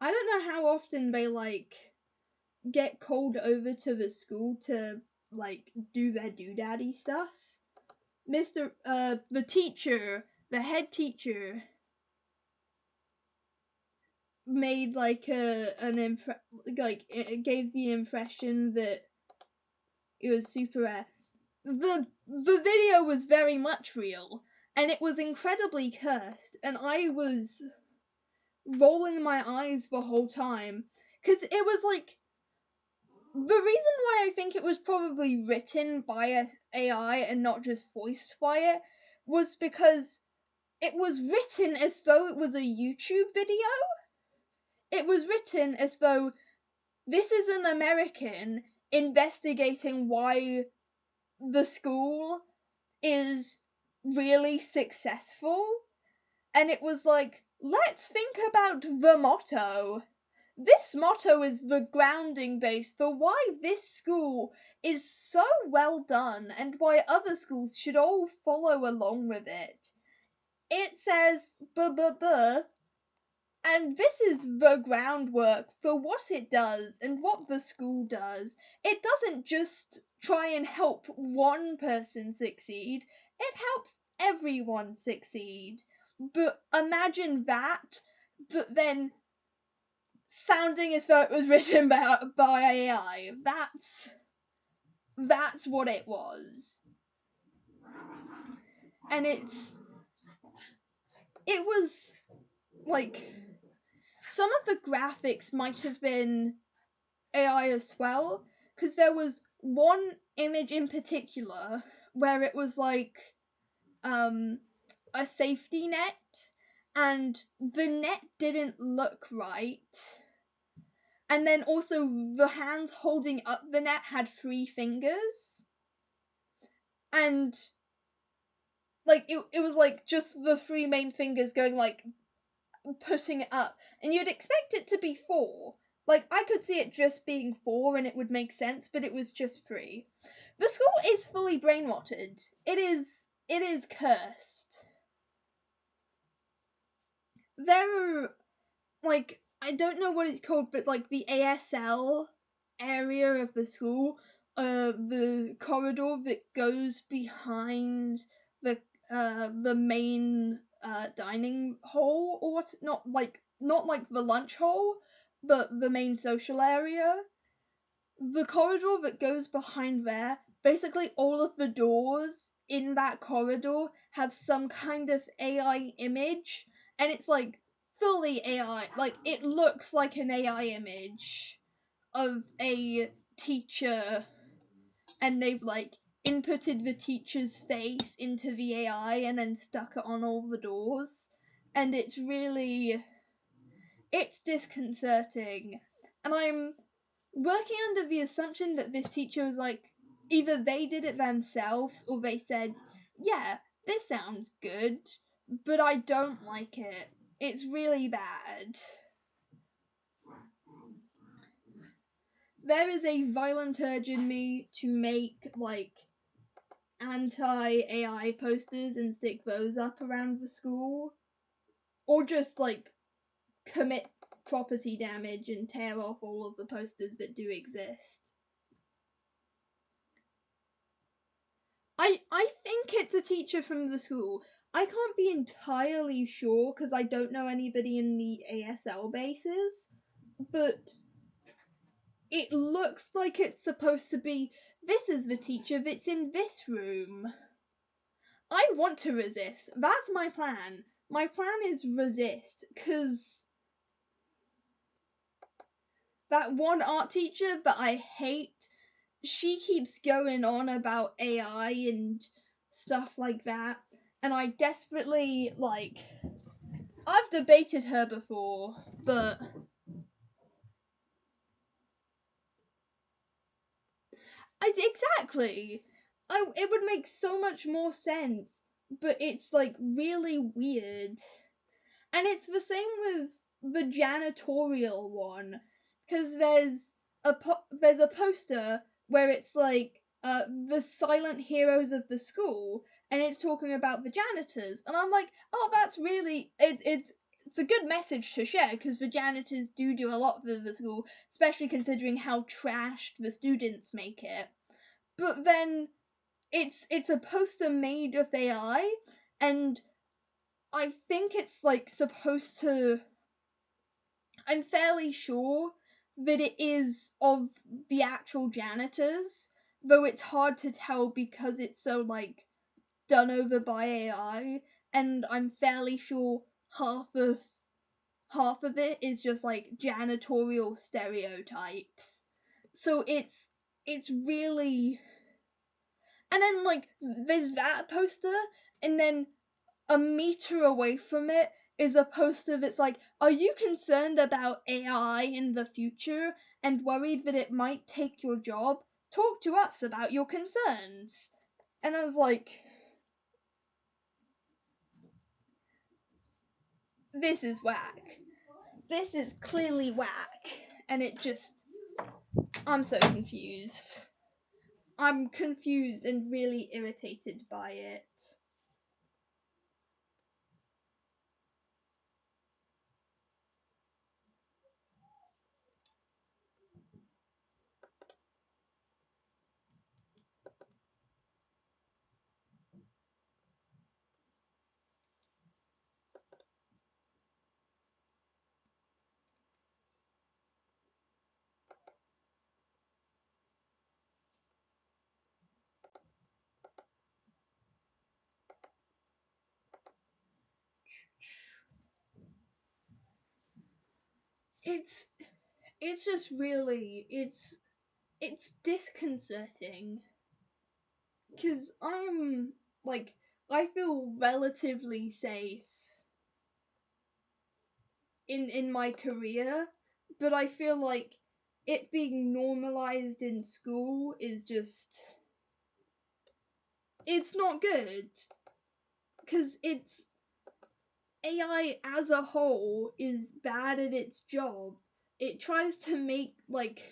I don't know how often they get called over to the school to do their doodaddy stuff. The teacher, the head teacher, made it gave the impression that it was super rare. The video was very much real, and it was incredibly cursed, and I was rolling my eyes the whole time, because it was like, the reason why I think it was probably written by a AI and not just voiced by it was because it was written as though it was a YouTube video. It was written as though this is an American investigating why the school is really successful. And it was like, let's think about the motto. This motto is the grounding base for why this school is so well done and why other schools should all follow along with it. It says, And this is the groundwork for what it does and what the school does. It doesn't just try and help one person succeed, it helps everyone succeed. But imagine that, but then sounding as though it was written by AI. That's what it was. And it was like some of the graphics might have been AI as well, because there was one image in particular where it was like a safety net, and the net didn't look right. And then also the hand holding up the net had 3 fingers. And like it was like just the 3 main fingers going like putting it up. And you'd expect it to be 4. Like I could see it just being 4 and it would make sense, but it was just 3. The school is fully brainwatted. It is cursed. There are like I don't know what it's called, but like the ASL area of the school, the corridor that goes behind the main dining hall, or what? Not like the lunch hall, but the main social area. The corridor that goes behind there, basically all of the doors in that corridor have some kind of AI image, and it's like fully AI. Like it looks like an AI image of a teacher, and they've like inputted the teacher's face into the AI and then stuck it on all the doors. And it's disconcerting. And I'm working under the assumption that this teacher was like, either they did it themselves or they said, yeah, this sounds good, but I don't like it. It's really bad. There is a violent urge in me to make like anti-AI posters and stick those up around the school, or just like commit property damage and tear off all of the posters that do exist. I think it's a teacher from the school. I can't be entirely sure because I don't know anybody in the ASL bases, but it looks like it's supposed to be, this is the teacher that's in this room. I want to resist. That's my plan. My plan is resist, because that one art teacher that I hate, she keeps going on about AI and stuff like that, and I desperately, like, I've debated her before, but exactly. It would make so much more sense, but it's like really weird. And it's the same with the janitorial one, because there's a poster where it's like the silent heroes of the school, and it's talking about the janitors, and I'm like, oh, that's really it's a good message to share, because the janitors do a lot for the school, especially considering how trashed the students make it. But then it's a poster made of AI, and I think it's like supposed to, I'm fairly sure that it is of the actual janitors, though it's hard to tell because it's so like done over by AI, and I'm fairly sure half of it is just like janitorial stereotypes. So it's really, and then like there's that poster, and then a meter away from it is a poster that's like, are you concerned about AI in the future and worried that it might take your job? Talk to us about your concerns. And I was like, this is whack. This is clearly whack. And it just, I'm so confused. I'm confused and really irritated by it. it's just really it's disconcerting, because I'm like, I feel relatively safe in my career, but I feel like it being normalized in school is just, it's not good, because it's AI as a whole is bad at its job. It tries to make, like,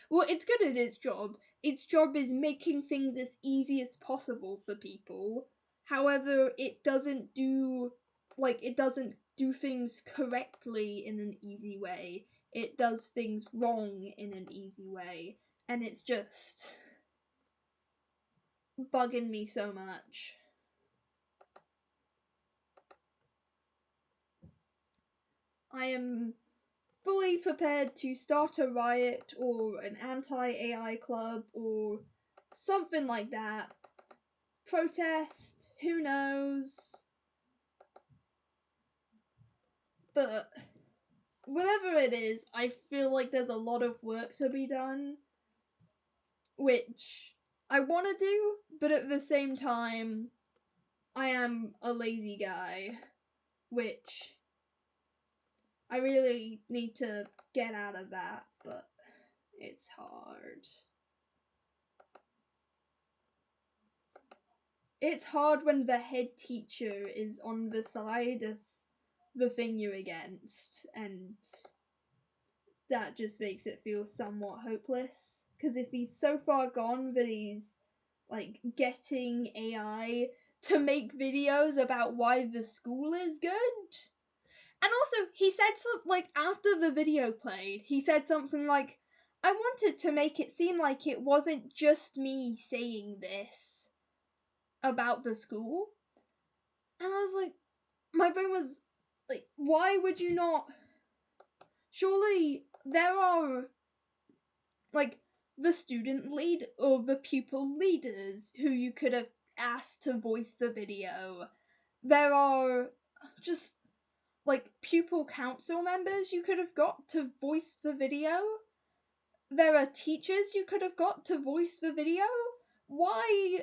well, it's good at its job. Its job is making things as easy as possible for people. However, it doesn't do, like, it doesn't do things correctly in an easy way. It does things wrong in an easy way. And it's just bugging me so much. I am fully prepared to start a riot or an anti-AI club or something like that. Protest, who knows? But whatever it is, I feel like there's a lot of work to be done, which I want to do, but at the same time, I am a lazy guy, which I really need to get out of that, but it's hard. It's hard when the head teacher is on the side of the thing you're against, and that just makes it feel somewhat hopeless. Because if he's so far gone that he's like getting AI to make videos about why the school is good. And also, he said something like, after the video played, he said something like, I wanted to make it seem like it wasn't just me saying this about the school. And I was like, my brain was like, why would you not? Surely there are, like, the student lead or the pupil leaders who you could have asked to voice the video. There are just, like, pupil council members you could have got to voice the video. There are teachers you could have got to voice the video. Why?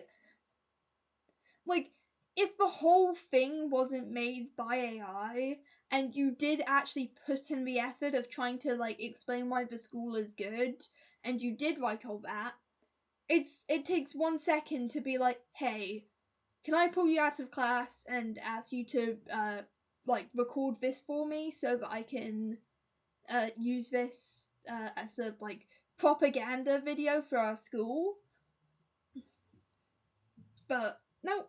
Like, if the whole thing wasn't made by AI and you did actually put in the effort of trying to, like, explain why the school is good, and you did write all that, it takes 1 second to be like, hey, can I pull you out of class and ask you to like record this for me so that I can use this as a, like, propaganda video for our school? But no.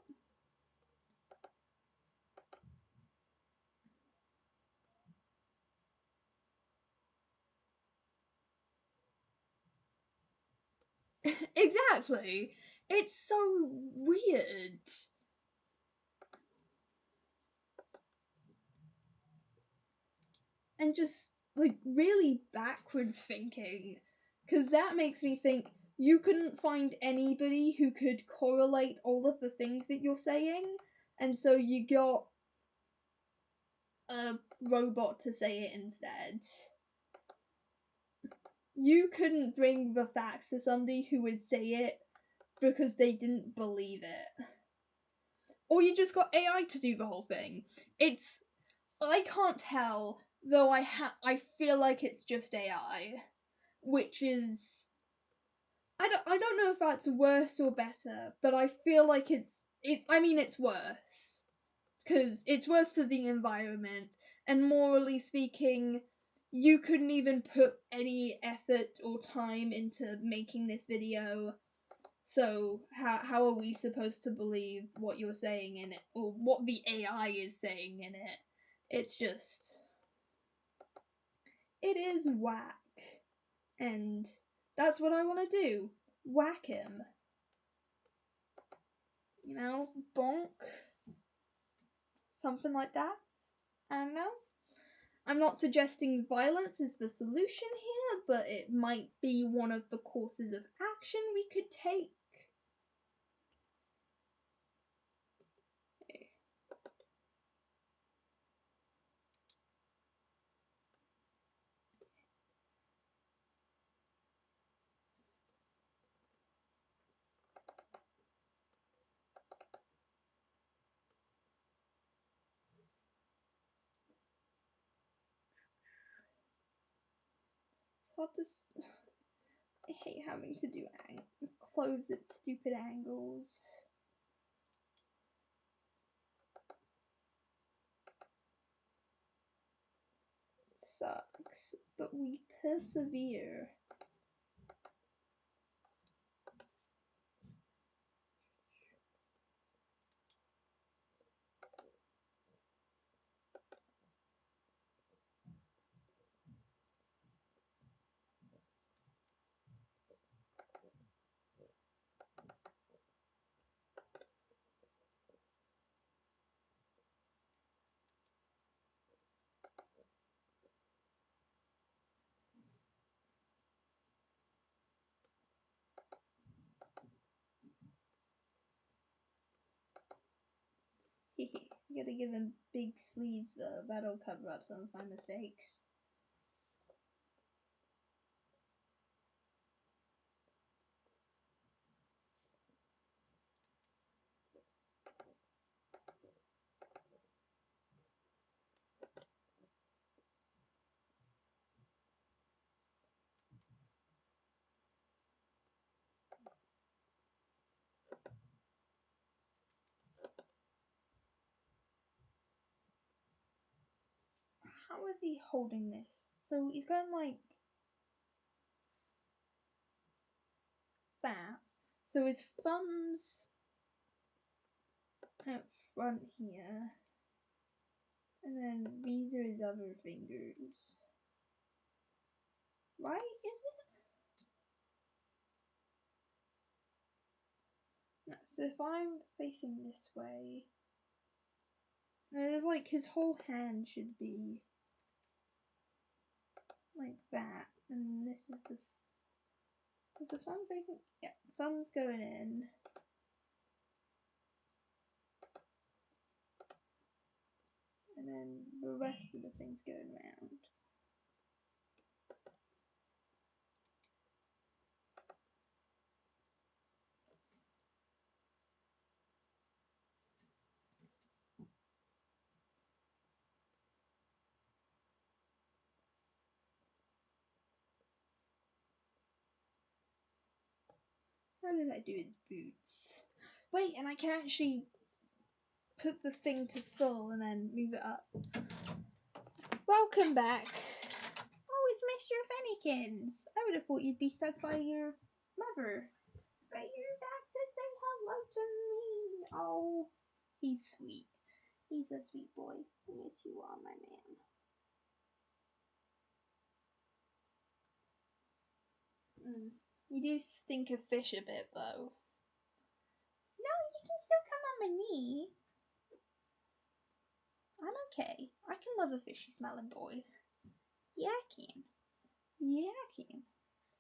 Exactly. It's so weird. And just, like, really backwards thinking. Because that makes me think you couldn't find anybody who could correlate all of the things that you're saying, and so you got a robot to say it instead. You couldn't bring the facts to somebody who would say it because they didn't believe it. Or you just got AI to do the whole thing. I can't tell, though I feel like it's just AI, which is, I don't know if that's worse or better, but I feel like it's worse, because it's worse for the environment, and morally speaking, you couldn't even put any effort or time into making this video, so how are we supposed to believe what you're saying in it, or what the AI is saying in it? It's just, it is whack, and that's what I want to do. Whack him. You know, bonk. Something like that. I don't know. I'm not suggesting violence is the solution here, but it might be one of the courses of action we could take. hard to. I hate having to do clothes at stupid angles. It sucks, but we persevere. I gotta give him big sleeves though, that'll cover up some of my mistakes. How is he holding this? So he's going like that. So his thumbs out front here. And then these are his other fingers. Right? Is it? No, so if I'm facing this way, there's like his whole hand should be like that. And this is the. Is the thumb facing? Yeah, thumb's going in. And then the rest of the thing's going around. How did I do his boots? Wait, and I can actually put the thing to full and then move it up. Welcome back. Oh, it's Mr. Fennekins. I would have thought you'd be stuck by your mother. But you're back to say hello to me. Oh, he's sweet. He's a sweet boy. Yes, you are, my man. You do stink of fish a bit, though. No, you can still come on my knee. I'm okay. I can love a fishy smelling boy. Yeah, I can. Yeah, I can.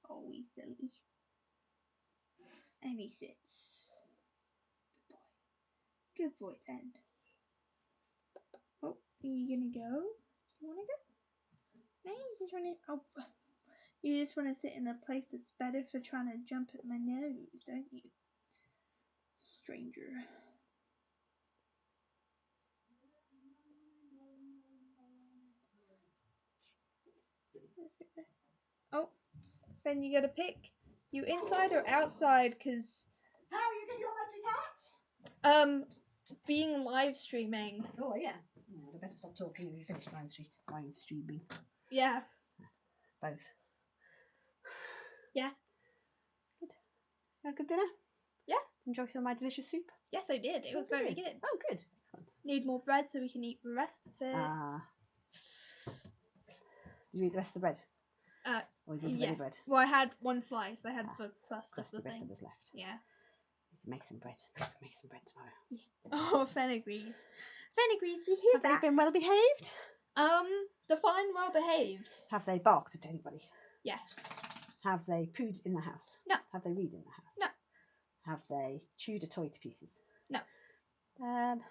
Oh, he's silly. And he sits. Good boy, then. Oh, are you gonna go? You wanna go? No, you just wanna. Oh, you just wanna sit in a place that's better for trying to jump at my nose, don't you? Stranger. Oh, then you gotta pick. You inside or outside? Cause How are you getting on my sweetheart? being live streaming. Oh yeah. I better stop talking when you finish live streaming. Yeah. Both. Yeah. Good. Had a good dinner? Yeah. Enjoy some of my delicious soup? Yes, I did. It was very good. Oh, good. Excellent. Need more bread so we can eat the rest of it. Did you eat the rest of the bread? Or did you Yeah. any bread? Well, I had one slice. I had the crust of Crusty the bit thing. that was left. Yeah. Make some bread. Make some bread tomorrow. Yeah. Oh, Fenugrees. Fenugrees, you hear Have that? they been well behaved? Define well behaved. Have they barked at anybody? Yes. Have they pooed in the house? No. Have they read in the house? No. Have they chewed a toy to pieces? No.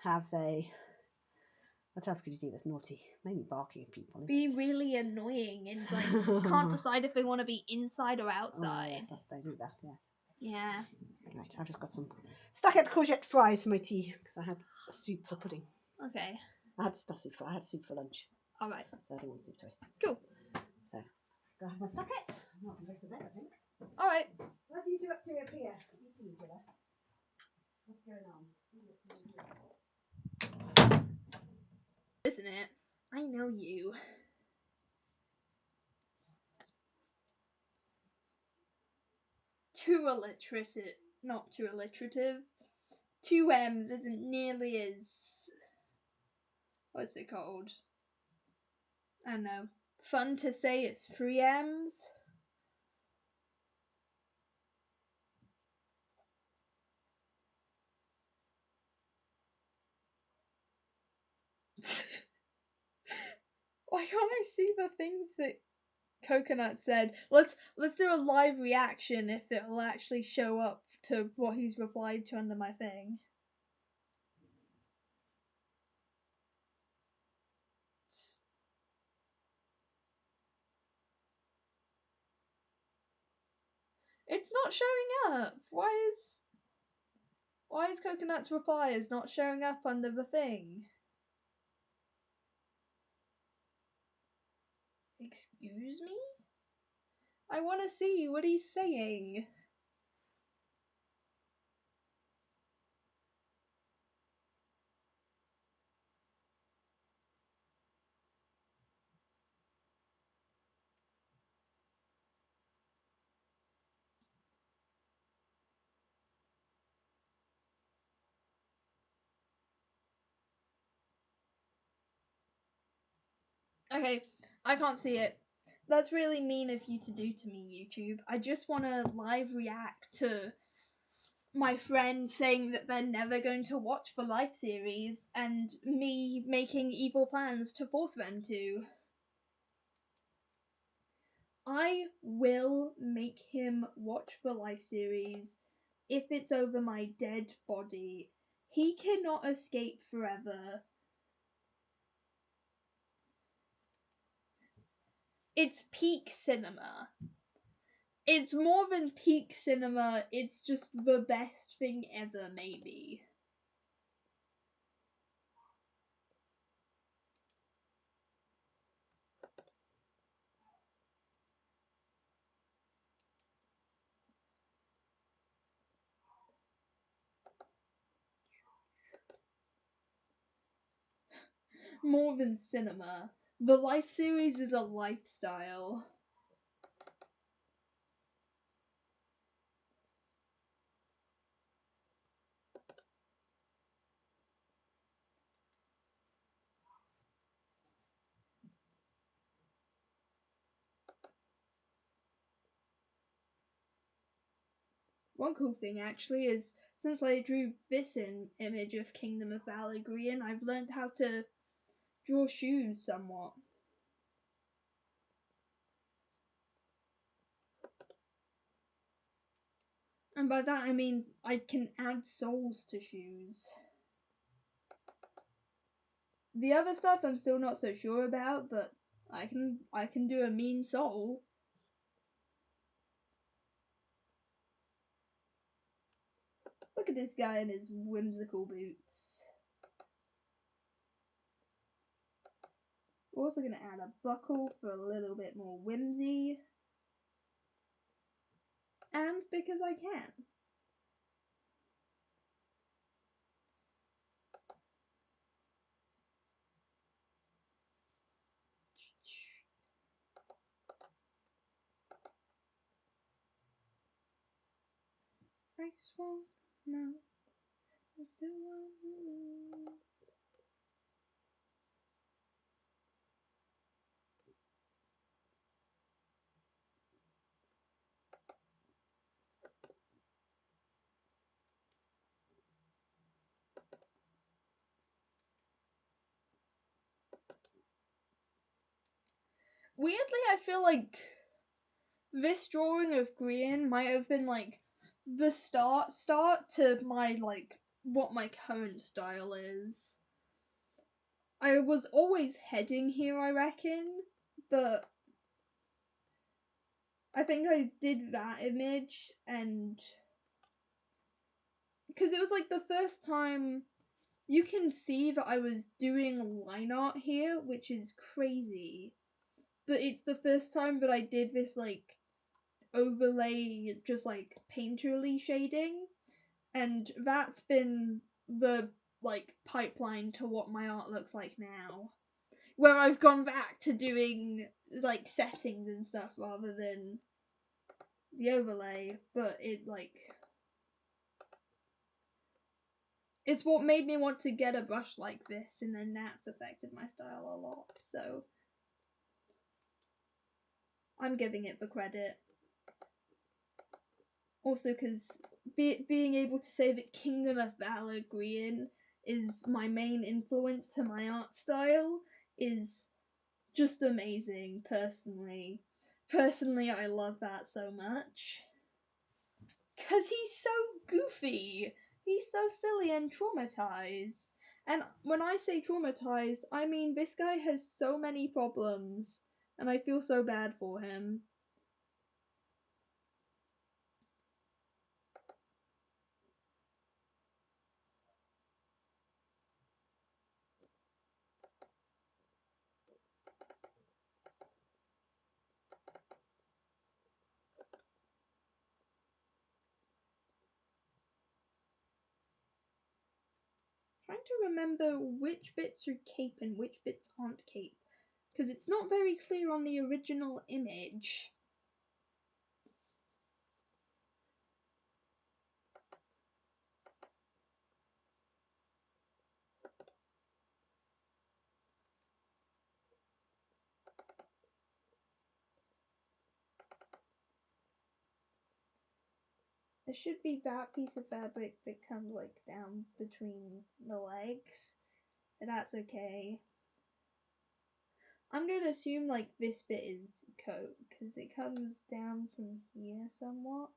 Have they... What else could you do that's naughty? Maybe barking at people. Be really annoying and like can't decide if they want to be inside or outside. Oh, they do that, yes. Yeah. Right, I've just got some stuck-up courgette fries for my tea because I had soup for pudding. Okay. I had soup for lunch. All right. So I don't want soup twice. Cool. So Go have my socket. I'm not going to go to bed, I think. Alright. What are you two up to up here? Eating each other. What's going on? Isn't it? I know you. Too alliterative. Not too alliterative. 2 M's isn't nearly as... what's it called? I don't know. Fun to say as 3 M's. Why can't I see the things that Coconut said? Let's do a live reaction if it'll actually show up to what he's replied to under my thing. It's not showing up. Why is Coconut's replies not showing up under the thing? Excuse me? I want to see what he's saying. Okay, I can't see it. That's really mean of you to do to me, YouTube. I just want to live react to my friend saying that they're never going to watch the live series and me making evil plans to force them to. I will make him watch the live series if it's over my dead body. He cannot escape forever. It's peak cinema. It's more than peak cinema, it's just the best thing ever, maybe. More than cinema. The life series is a lifestyle. One cool thing actually is since I drew this image of Kingdom of Valagrian, I've learned how to draw shoes somewhat. And by that I mean I can add soles to shoes. The other stuff I'm still not so sure about, but I can do a mean sole. Look at this guy in his whimsical boots. We're also going to add a buckle for a little bit more whimsy. And because I can. I just won't know. I still want. Weirdly, I feel like this drawing of Grian might have been like the start to my like what my current style is. I was always heading here, I reckon, but I think I did that image and because it was like the first time you can see that I was doing line art here, which is crazy. but it's the first time that I did this like overlay, just like painterly shading, and that's been the like pipeline to what my art looks like now, where I've gone back to doing like settings and stuff rather than the overlay, but it's what made me want to get a brush like this, and then that's affected my style a lot, so I'm giving it the credit. Also, because being able to say that Kingdom of Valor Green is my main influence to my art style is just amazing, personally. Personally, I love that so much. Because he's so goofy. He's so silly and traumatized. And when I say traumatized, I mean this guy has so many problems, and I feel so bad for him. Trying to remember which bits are cape and which bits aren't cape, because it's not very clear on the original image. There should be that piece of fabric that comes like down between the legs, but that's okay. I'm going to assume like this bit is coat, because it comes down from here somewhat,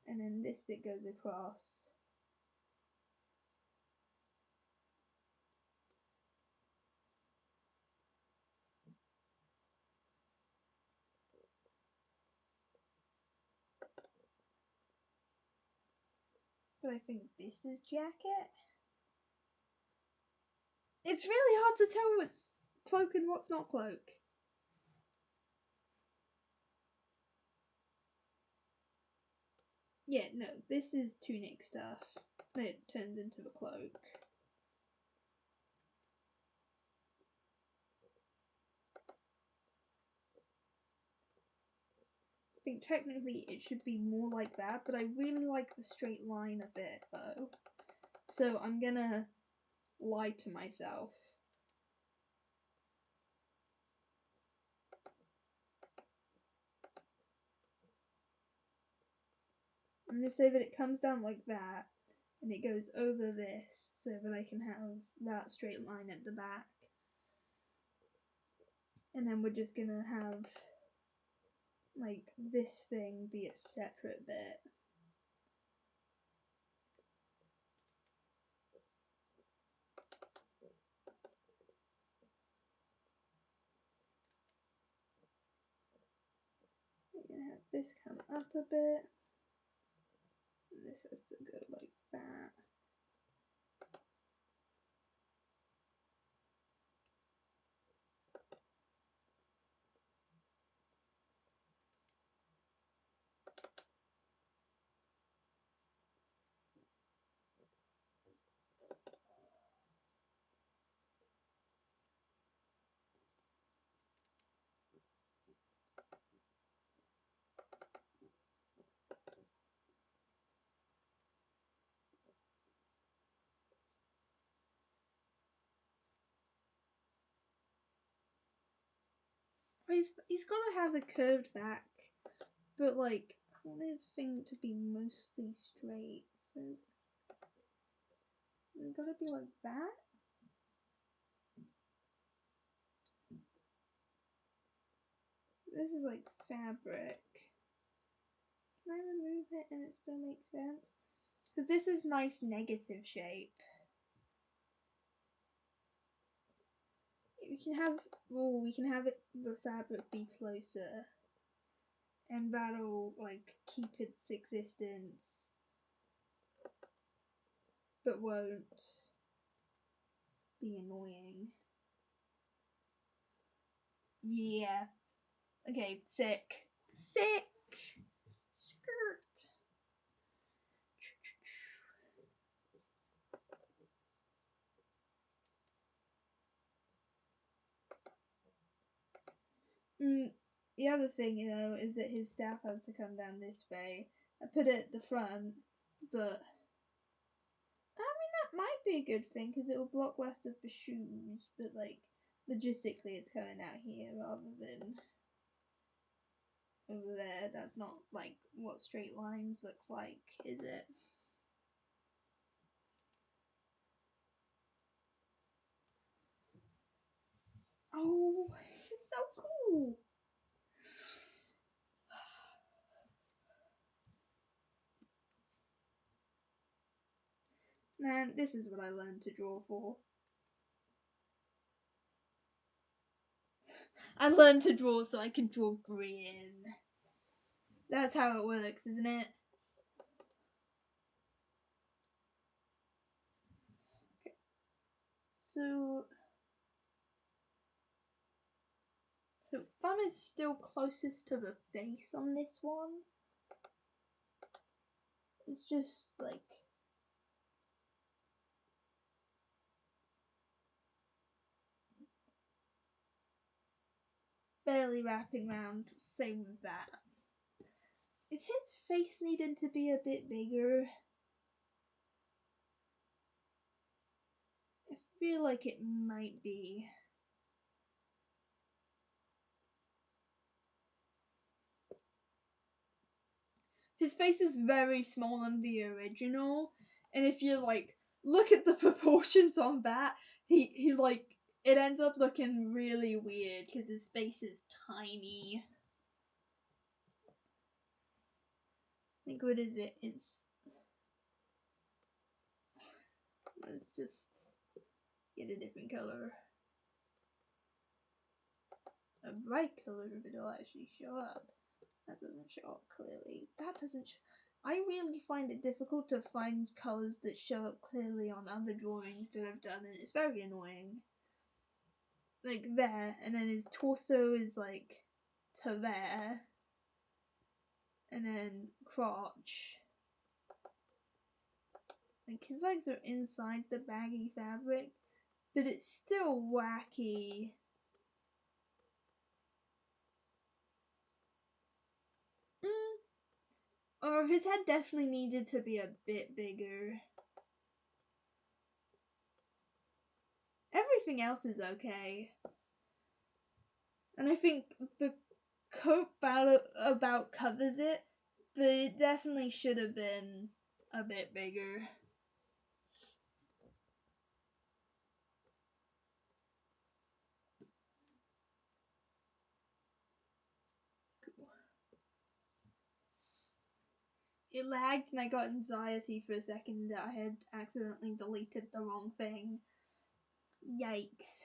and then this bit goes across. But I think this is jacket. It's really hard to tell what's cloak and what's not cloak. Yeah, no, this is tunic stuff that turns into the cloak. I think technically it should be more like that, but I really like the straight line of it though. So I'm gonna lie to myself. I'm gonna say that it comes down like that, and it goes over this, so that I can have that straight line at the back. And then we're just gonna have like this thing be a separate bit. We're gonna have this come up a bit. And this has to go like that. He's gotta have a curved back, but like I want his thing to be mostly straight. So it's gotta be like that. This is like fabric. Can I remove it and it still makes sense? Because this is nice negative shape. We can have the fabric be closer, and that'll like keep its existence, but won't be annoying. Yeah. Okay, sick. Sick! Skirt. The other thing, is that his staff has to come down this way. I put it at the front, but I mean that might be a good thing because it will block less of the shoes. But like logistically, it's coming out here rather than over there. That's not like what straight lines look like, is it? Oh, it's so cool. Man, this is what I learned to draw for. I learned to draw so I can draw green. That's how it works, isn't it? Okay. So thumb is still closest to the face on this one. It's just like barely wrapping around. Same with that. Is his face needing to be a bit bigger? I feel like it might be. His face is very small in the original, and if you like look at the proportions on that, he like it ends up looking really weird because his face is tiny. Like what is it? Let's just get a different color. A bright color if it'll actually show up. That doesn't show up clearly. That doesn't I really find it difficult to find colours that show up clearly on other drawings that I've done, and it's very annoying. Like there, and then his torso is like to there, and then crotch. Like his legs are inside the baggy fabric, but it's still wacky. Or his head definitely needed to be a bit bigger. Everything else is okay. And I think the coat about covers it, but it definitely should have been a bit bigger. Cool. It lagged and I got anxiety for a second that I had accidentally deleted the wrong thing. Yikes.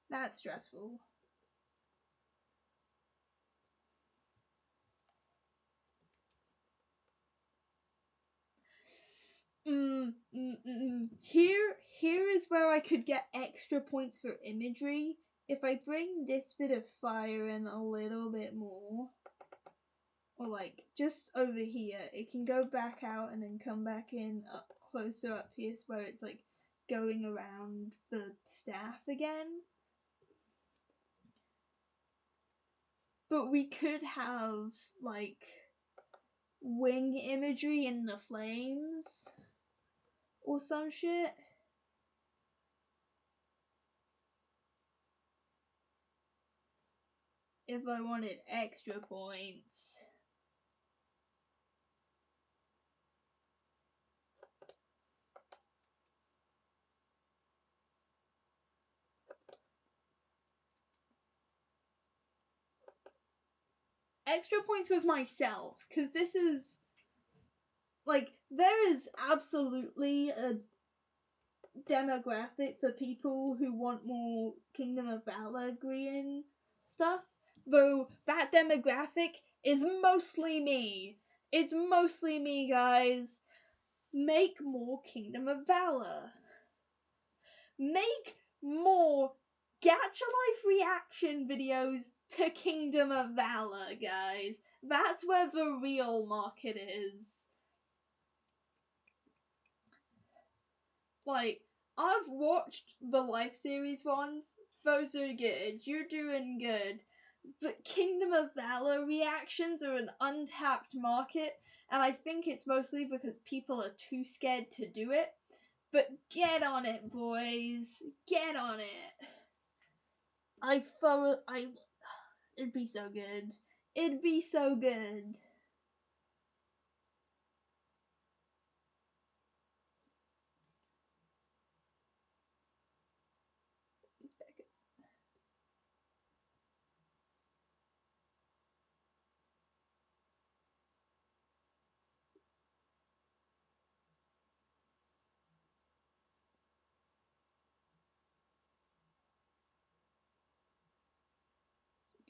That's stressful. Here is where I could get extra points for imagery if I bring this bit of fire in a little bit more. Or like just over here, it can go back out and then come back in up closer up here where it's like going around the staff again. But we could have like wing imagery in the flames or some shit. If I wanted extra points. Extra points with myself, because this is like there is absolutely a demographic for people who want more Kingdom of Valor green stuff, though that demographic is mostly me. It's mostly me, guys. Make more Kingdom of Valor. Make more Gacha Life reaction videos to Kingdom of Valor, guys. That's where the real market is. Like, I've watched the Life series ones. Those are good. You're doing good. But Kingdom of Valor reactions are an untapped market, and I think it's mostly because people are too scared to do it. But get on it, boys. Get on it. It'd be so good. It'd be so good.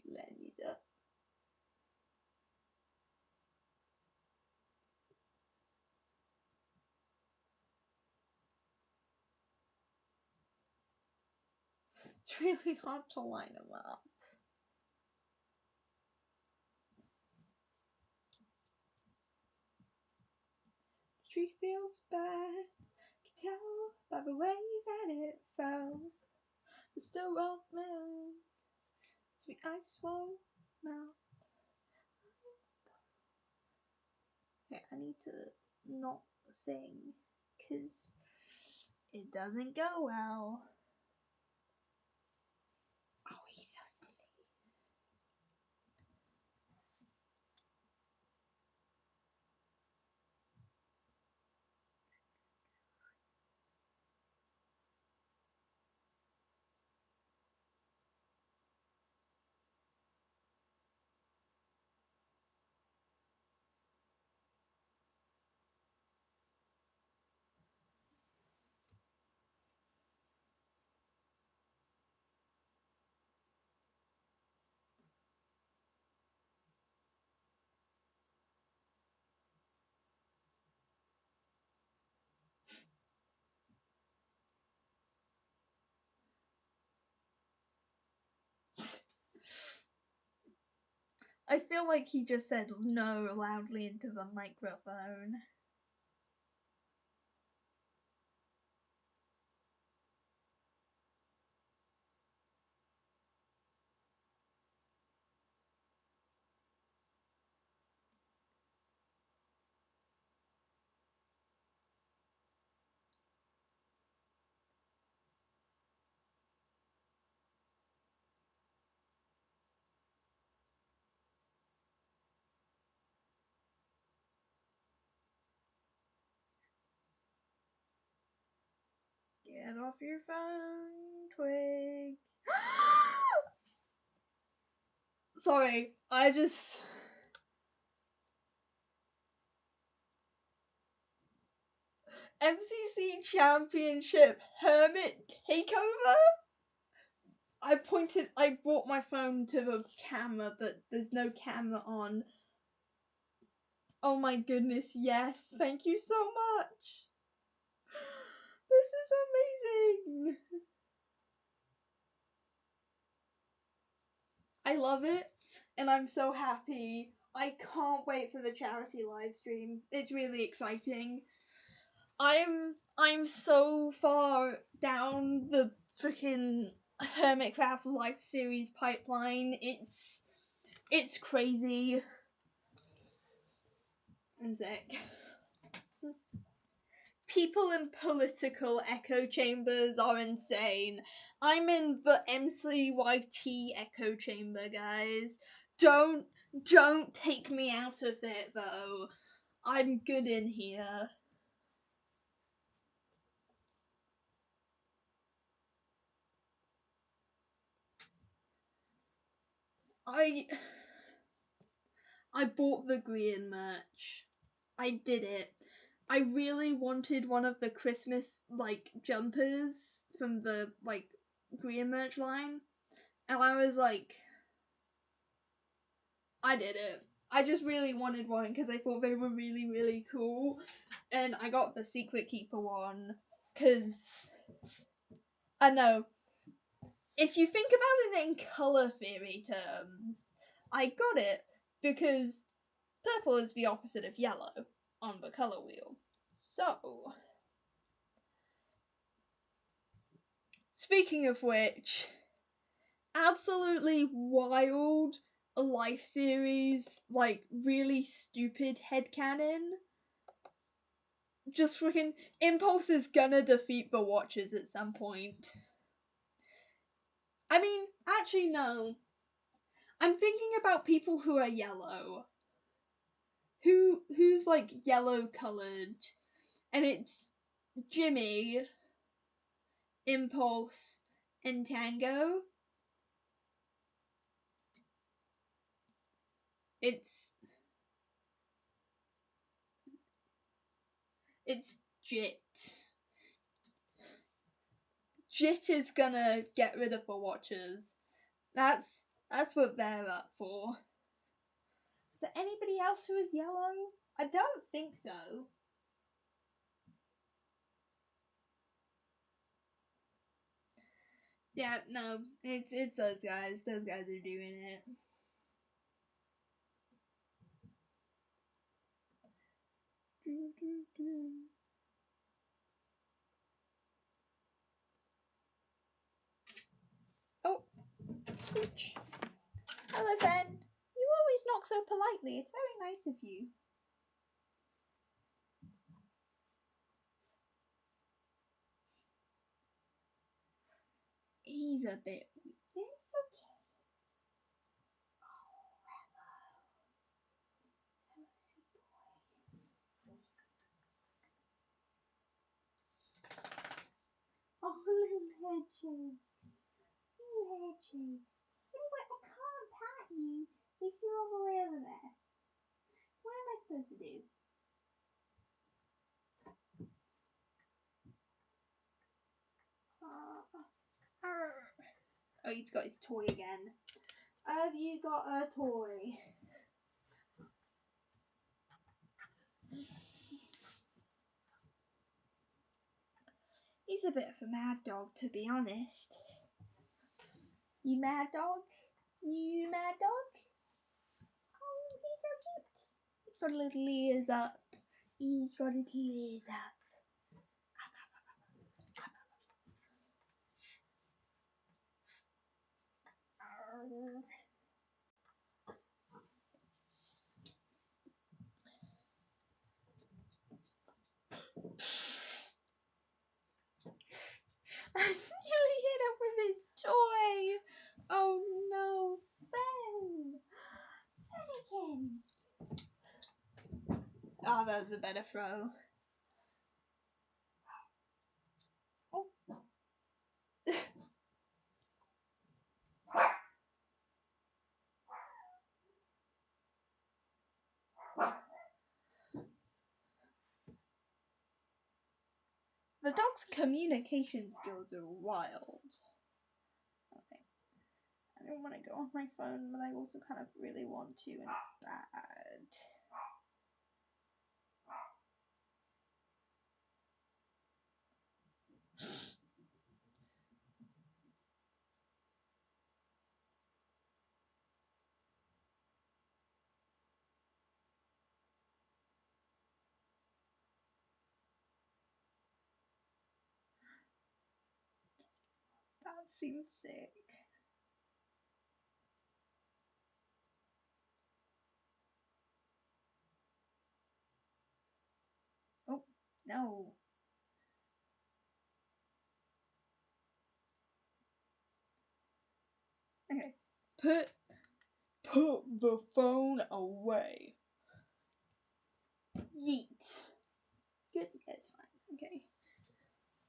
Let me up. It's really hard to line them up. The tree feels bad. Can tell by the way that it fell. But still won't move. Sweet ice won't melt. Okay, I need to not sing because it doesn't go well. Oh, he's so silly. I feel like he just said no loudly into the microphone. Get off your phone, Twig. Sorry, I just... MCC Championship Hermit Takeover? I brought my phone to the camera, but there's no camera on. Oh my goodness, yes. Thank you so much. This is amazing. I love it, and I'm so happy. I can't wait for the charity live stream. It's really exciting. I'm so far down the freaking Hermitcraft Life series pipeline. It's crazy. One sec. People in political echo chambers are insane. I'm in the MCYT echo chamber, guys. Don't take me out of it though. I'm good in here. I bought the green merch. I did it. I really wanted one of the Christmas like jumpers from the like green merch line, and I was like, I did it. I just really wanted one because I thought they were really, really cool, and I got the Secret Keeper one because I know if you think about it in colour theory terms, I got it because purple is the opposite of yellow on the colour wheel. So, speaking of which, absolutely wild life series, like really stupid headcanon. Just freaking Impulse is gonna defeat the Watchers at some point. I mean, actually no. I'm thinking about people who are yellow. Who's like yellow colored, and it's Jimmy, Impulse, and Tango. It's Jit. Jit is gonna get rid of the Watchers. That's what they're up for. Is there anybody else who is yellow? I don't think so. Yeah, no, it's those guys. Those guys are doing it. Oh, Scooch. Hello, Ben. You always knock so politely. It's very nice of you. He's a bit. It's okay. Oh, little head shakes. Little head shakes. Anyway, I can't pat you if you're all the way over there. What am I supposed to do? Oh, he's got his toy again. Have you got a toy? He's a bit of a mad dog, to be honest. You mad dog? You mad dog? Oh, he's so cute. He's got little ears up. He's got little ears up. I nearly hit him with his toy. Oh no, Ben! Fennekins! Oh, that was a better throw. Oh. The dog's communication skills are wild. Okay. I don't want to go on my phone, but I also kind of really want to, and it's bad. That seems sick. Oh, no. Okay. Put the phone away. Yeet. Good, that's fine. Okay.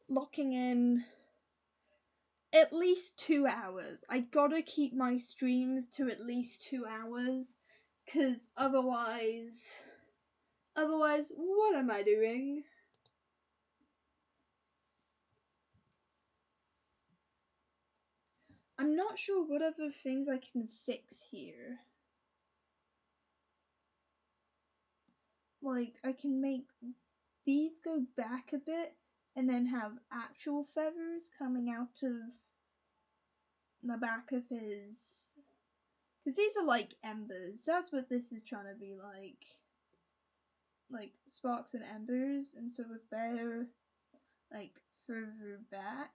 Locking in at least 2 hours. I gotta keep my streams to at least 2 hours, cause otherwise, what am I doing? I'm not sure what other things I can fix here. Like, I can make these go back a bit and then have actual feathers coming out of the back of his, because these are like embers. That's what this is trying to be like sparks and embers. And so if they're like further back,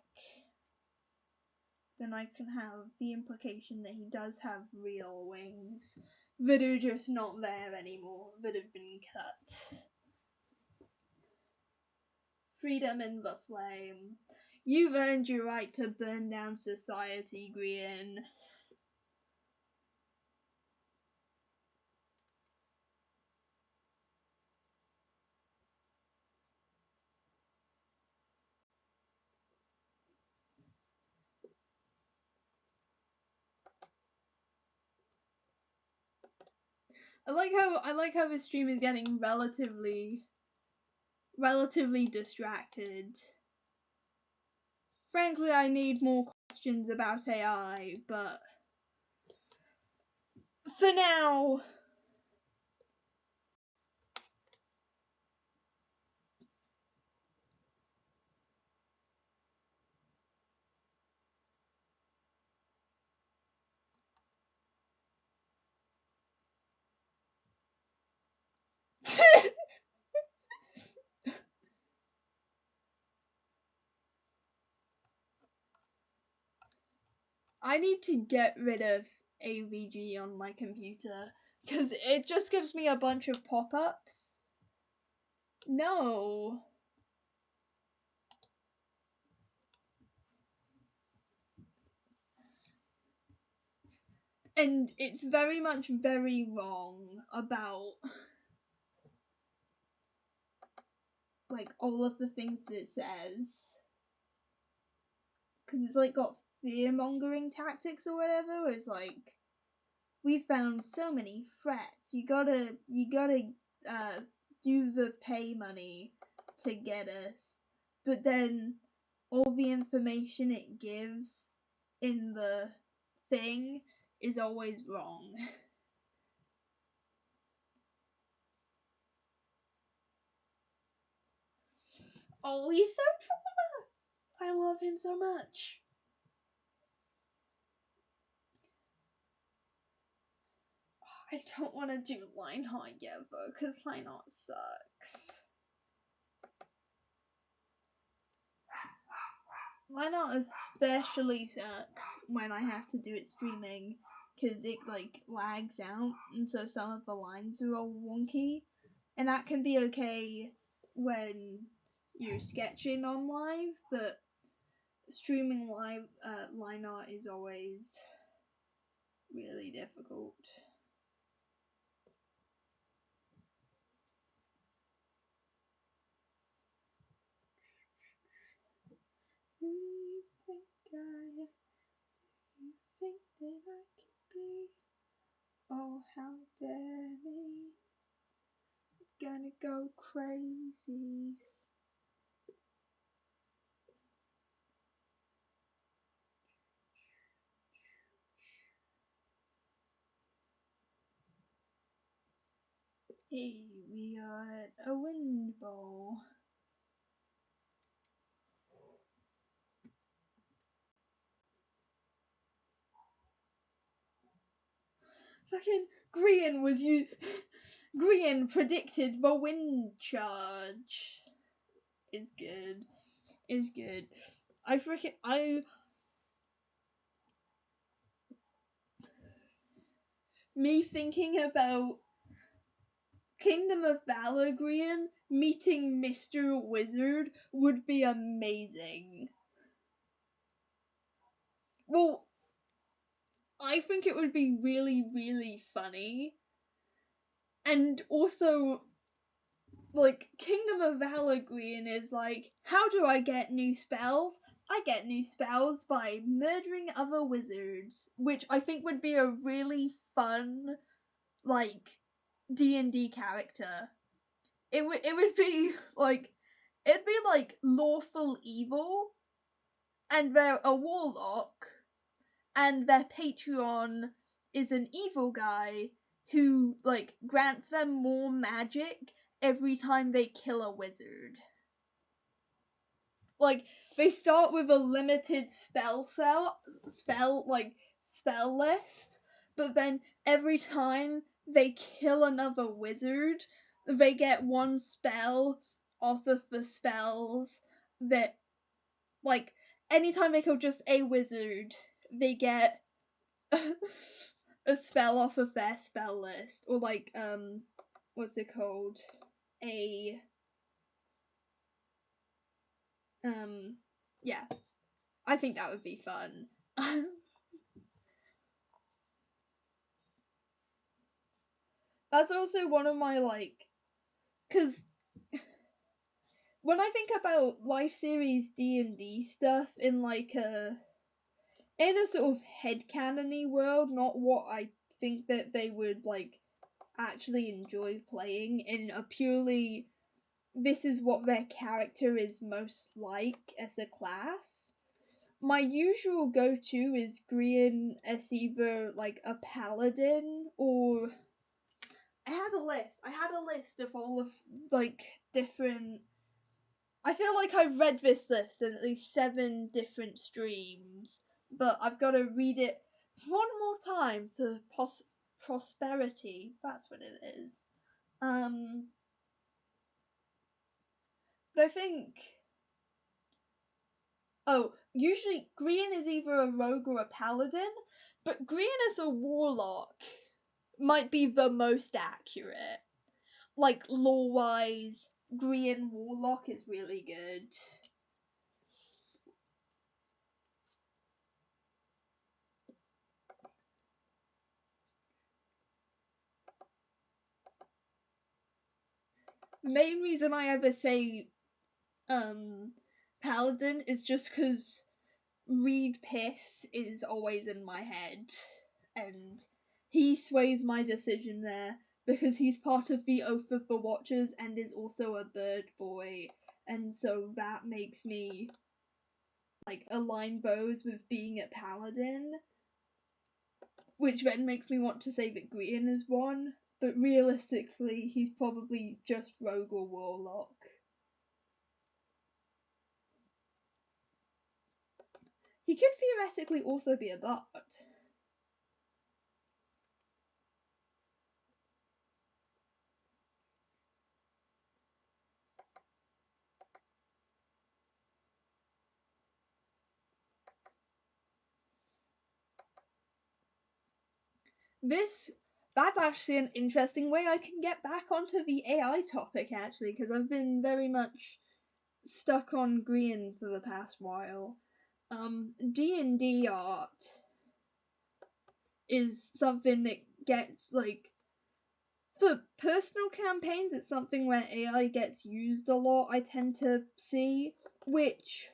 then I can have the implication that he does have real wings that are just not there anymore, that have been cut. Freedom in the flame. You've earned your right to burn down society, Grian. I like how this stream is getting relatively distracted. Frankly, I need more questions about AI, but for now. I need to get rid of AVG on my computer because it just gives me a bunch of pop-ups. No. And it's very much very wrong about like all of the things that it says. Because it's like got fear-mongering tactics or whatever, where it's like, we found so many threats. You gotta do the pay money to get us. But then all the information it gives in the thing is always wrong. Oh, he's so trauma! I love him so much. I don't want to do Lionheart yet though, because Lionheart sucks. Lionheart especially sucks when I have to do it streaming, because it like lags out, and so some of the lines are all wonky, and that can be okay when you're sketching on live, but streaming live Lionheart is always really difficult. Do you think that I could be? Oh, how dare me. Gonna go crazy. Hey, we are at a wind bowl. Fucking Grian Grian predicted the wind charge. It's good. It's good. Me thinking about Kingdom of Valor Grian meeting Mr. Wizard would be amazing. Well, I think it would be really, really funny. And also, like, Kingdom of Valor Grian is like, how do I get new spells? I get new spells by murdering other wizards, which I think would be a really fun, like, D&D character. It would be like, it'd be like lawful evil, and they're a warlock, and their Patreon is an evil guy who like grants them more magic every time they kill a wizard. Like, they start with a limited spell list, but then every time they kill another wizard, they get one spell off of the spells that, like, anytime they kill just a wizard, they get a spell off of their spell list, or like, what's it called? Yeah, I think that would be fun. That's also one of my, like, because when I think about Life Series D&D stuff in, like, in a sort of headcanon-y world, not what I think that they would, like, actually enjoy playing in a purely, this is what their character is most like as a class. My usual go-to is Grian as either, like, a paladin or... I had a list of all of, like, different... I feel like I've read this list in at least 7 different streams, but I've got to read it one more time for prosperity. That's what it is. But I think... Oh, usually Grian is either a rogue or a paladin, but Grian as a warlock might be the most accurate. Like, lore-wise, Grian warlock is really good. Main reason I ever say paladin is just because Reed Piss is always in my head, and he sways my decision there because he's part of the Oath of the Watchers and is also a bird boy, and so that makes me, like, align those with being a paladin, which then makes me want to say that Grian is one, but realistically he's probably just rogue or warlock. He could theoretically also be a bard. That's actually an interesting way I can get back onto the AI topic, actually, because I've been very much stuck on Grian for the past while. D&D art is something that gets, like, for personal campaigns, it's something where AI gets used a lot, I tend to see, which,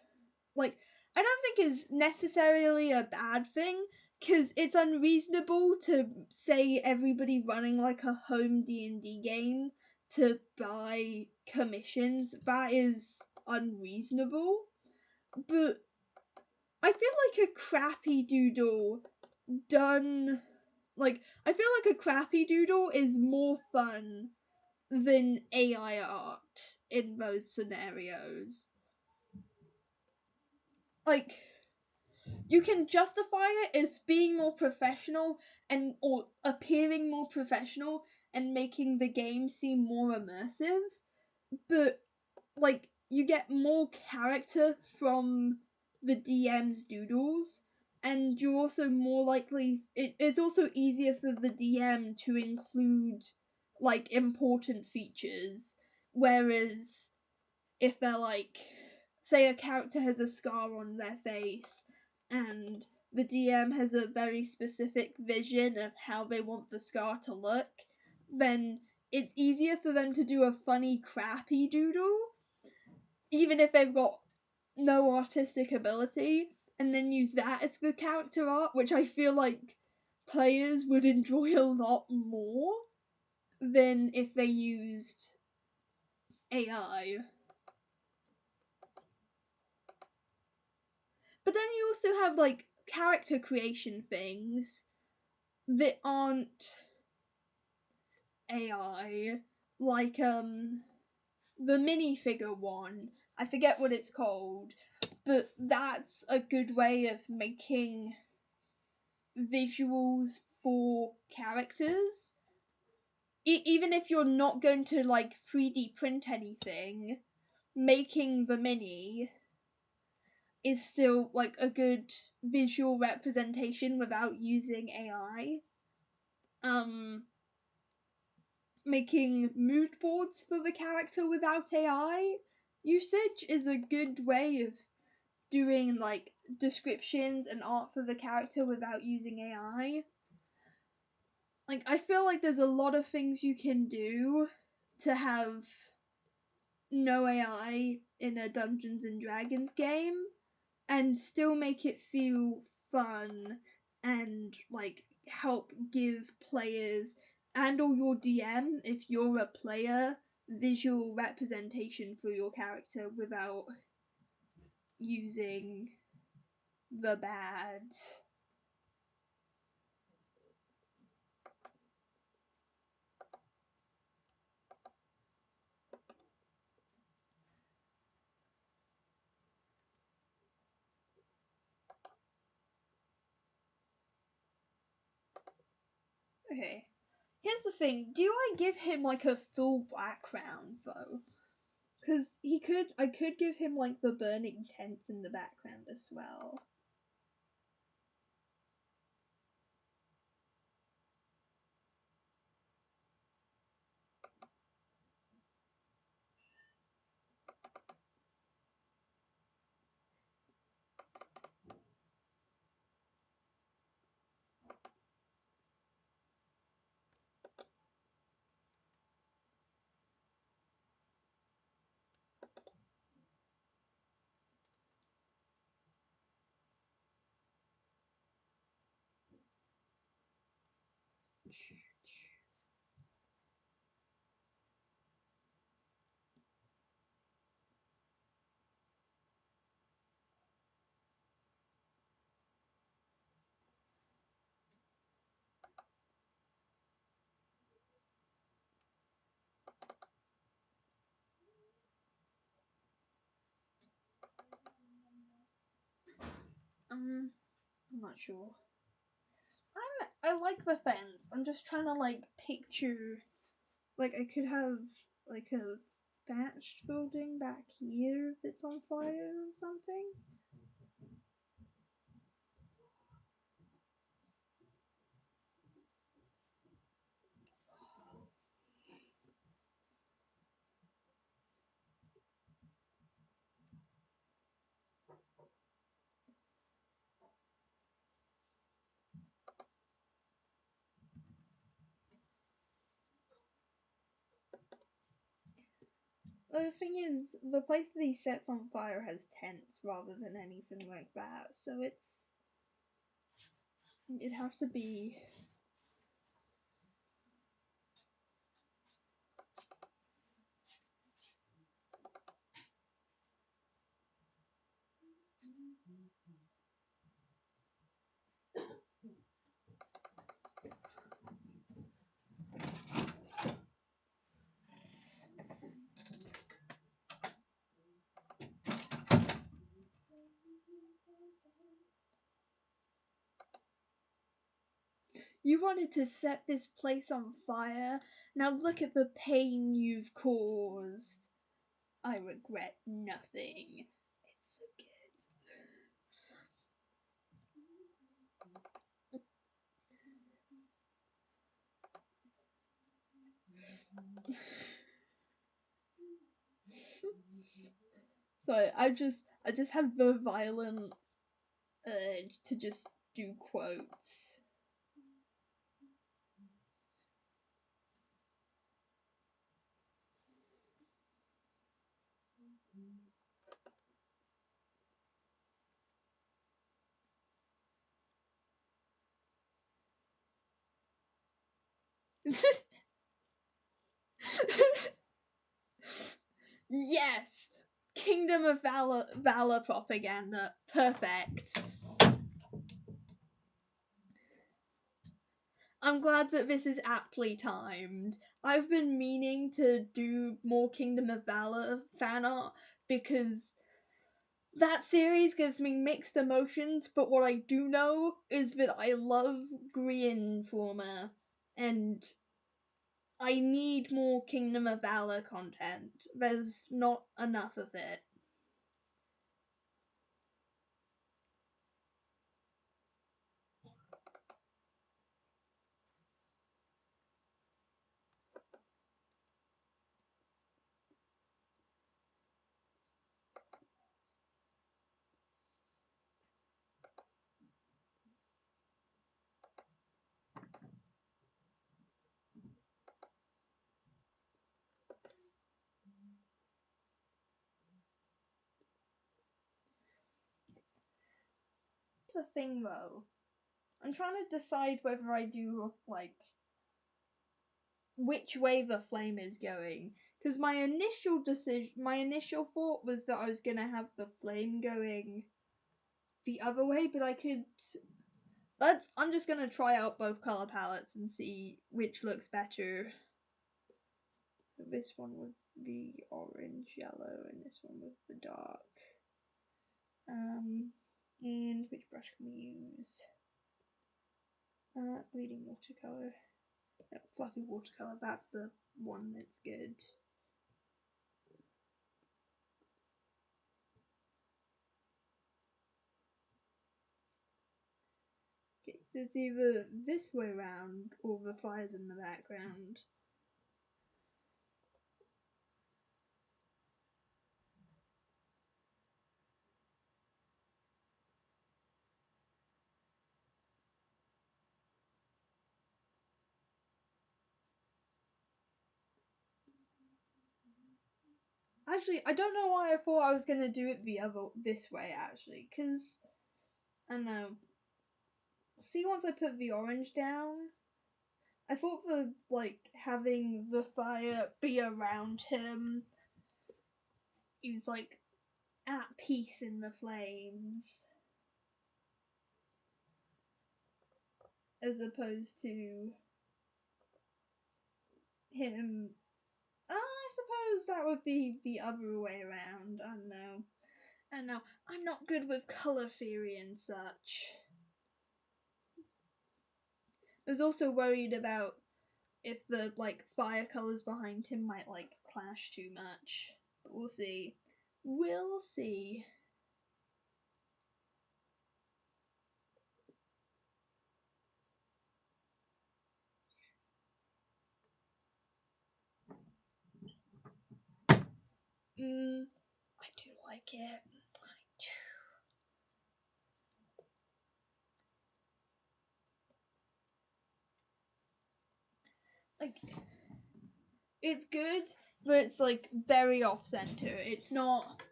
like, I don't think is necessarily a bad thing, because it's unreasonable to say everybody running, like, a home D&D game to buy commissions. That is unreasonable. But I feel like a crappy doodle done... Like, I feel like a crappy doodle is more fun than AI art in most scenarios. Like, you can justify it as being more professional or appearing more professional and making the game seem more immersive, but, like, you get more character from the DM's doodles, and you're also more likely... It's also easier for the DM to include, like, important features, whereas if they're, like, say a character has a scar on their face and the DM has a very specific vision of how they want the scar to look, then it's easier for them to do a funny, crappy doodle, even if they've got no artistic ability, and then use that as the character art, which I feel like players would enjoy a lot more than if they used AI. But then you also have, like, character creation things that aren't AI, like, the minifigure one. I forget what it's called, but that's a good way of making visuals for characters. Even if you're not going to like 3D print anything, making the mini is still like a good visual representation without using AI. Making mood boards for the character without AI usage is a good way of doing like descriptions and art for the character without using AI. Like, I feel like there's a lot of things you can do to have no AI in a Dungeons and Dragons game and still make it feel fun and like help give players and or your DM, if you're a player, visual representation for your character without using the bad. Okay. Here's the thing, do I give him like a full background though? Because I could give him like the burning tents in the background as well. I'm not sure. I like the fence. I'm just trying to like picture, like I could have like a thatched building back here if it's on fire or something. The thing is, the place that he sets on fire has tents rather than anything like that, so it'd have to be. You wanted to set this place on fire. Now look at the pain you've caused. I regret nothing. It's so good. So I just have the violent urge to just do quotes. Yes! Kingdom of Valor propaganda. Perfect. I'm glad that this is aptly timed. I've been meaning to do more Kingdom of Valor fan art because that series gives me mixed emotions, but what I do know is that I love Grian trauma and I need more Kingdom of Valor content. There's not enough of it. The thing though, I'm trying to decide whether I do like which way the flame is going, because my initial thought was that I was gonna have the flame going the other way, but I'm just gonna try out both color palettes and see which looks better. This one with the orange yellow and this one with the dark. And which brush can we use? Bleeding watercolor. No, fluffy watercolor, that's the one that's good. Okay, so it's either this way round or the fire's in the background. Actually, I don't know why I thought I was gonna do it this way actually, because I don't know. See, once I put the orange down, I thought having the fire be around him is like at peace in the flames, as opposed to him. I suppose that would be the other way around. I don't know. I'm not good with color theory and such. I was also worried about if the fire colors behind him might clash too much. But we'll see. We'll see. I do like it. It's good, but it's very off center. It's not.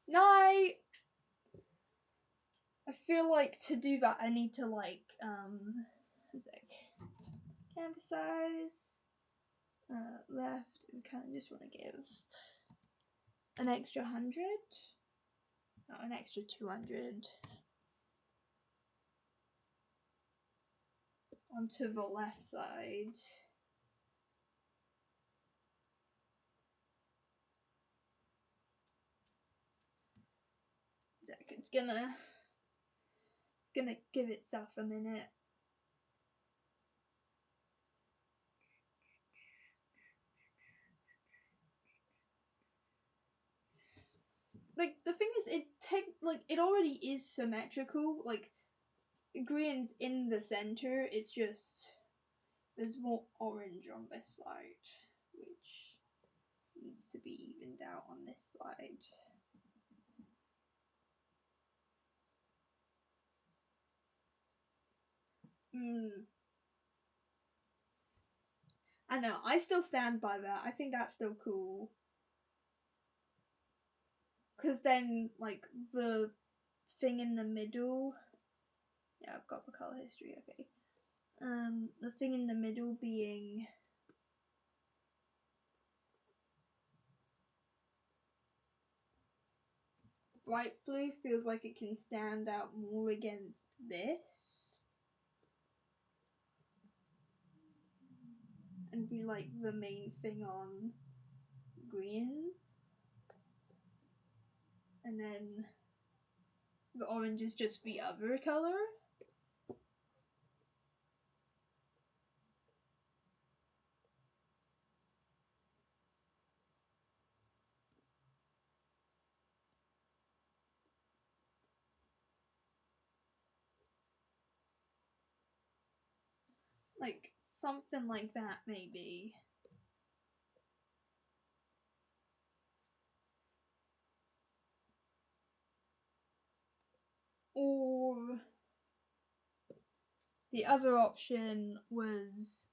Night. I feel like to do that I need to canvas size left. We kind of just want to give an extra 100. No, an extra 200 onto the left side. It's gonna give itself a minute. The thing is, it already is symmetrical. Green's in the center. It's just there's more orange on this side, which needs to be evened out on this side. I know, I still stand by that. I think that's still cool. Because then, the thing in the middle... Yeah, I've got the color history, okay. The thing in the middle being... bright blue feels like it can stand out more against this. And be like the main thing on green. And then the orange is just the other color. Like something like that maybe. Or the other option was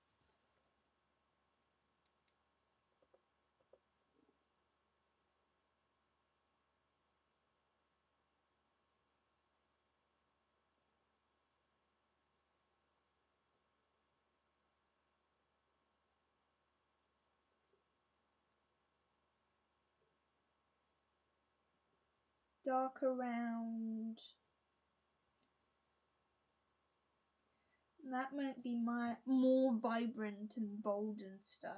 dark around. That might be my more vibrant and bold and stuff.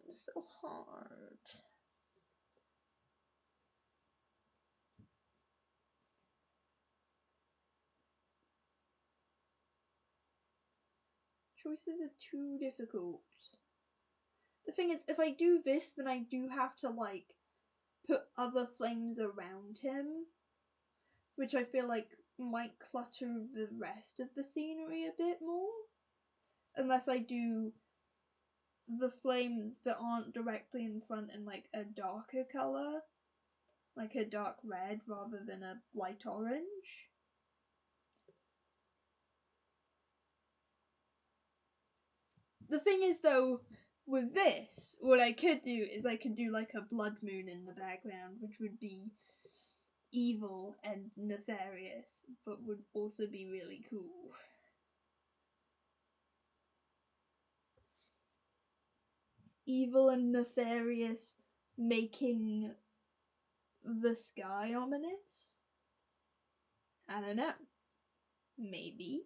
It's so hard. Choices are too difficult. The thing is, if I do this, then I do have to like put other flames around him, which I feel like might clutter the rest of the scenery a bit more. Unless I do the flames that aren't directly in front in like a darker color, like a dark red rather than a light orange. The thing is though, with this, what I could do is I could do like a blood moon in the background, which would be evil and nefarious, but would also be really cool. Evil and nefarious making the sky ominous? I don't know. Maybe.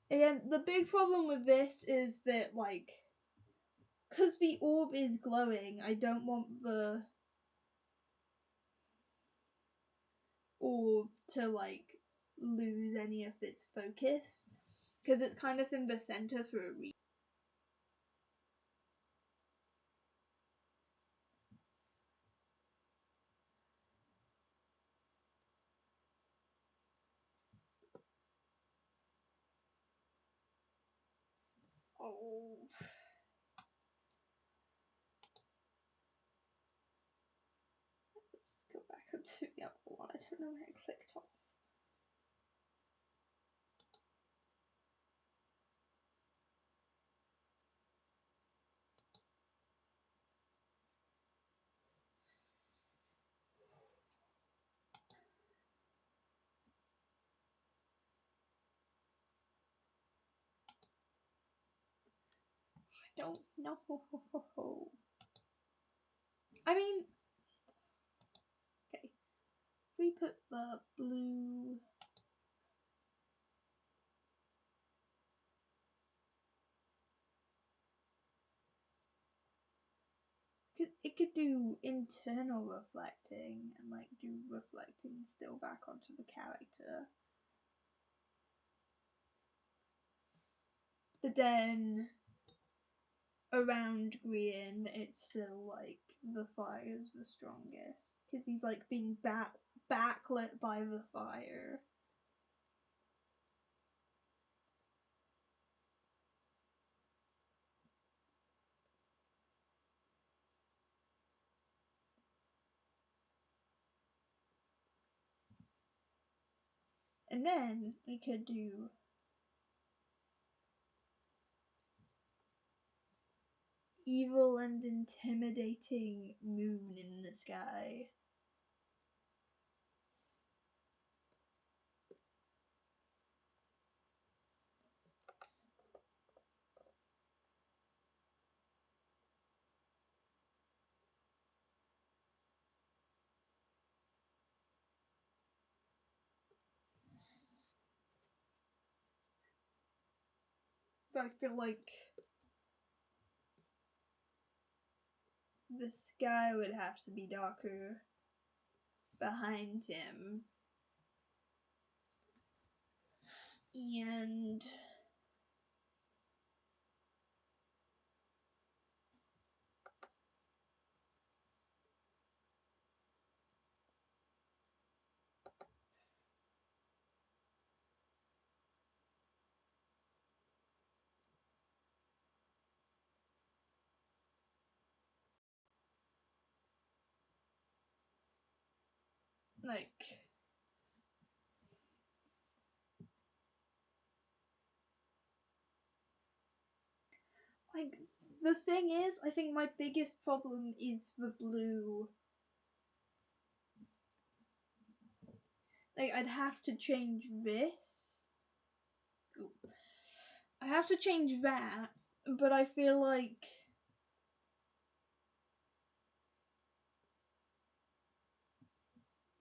Again, the big problem with this is that, like, because the orb is glowing, I don't want the orb to, like, lose any of its focus. Because it's kind of in the center for a reason. Oh. Let's just go back up to the other one. I don't know where I clicked off. I don't know. I mean, okay. We put the blue. It could do internal reflecting and like do reflecting still back onto the character. But then around Grian, it's still like the fire's the strongest because he's like being backlit by the fire. And then we could do evil and intimidating moon in the sky. but I feel like the sky would have to be darker behind him. And like the thing is, I think my biggest problem is the blue. Like, I'd have to change this. I have to change that, but I feel like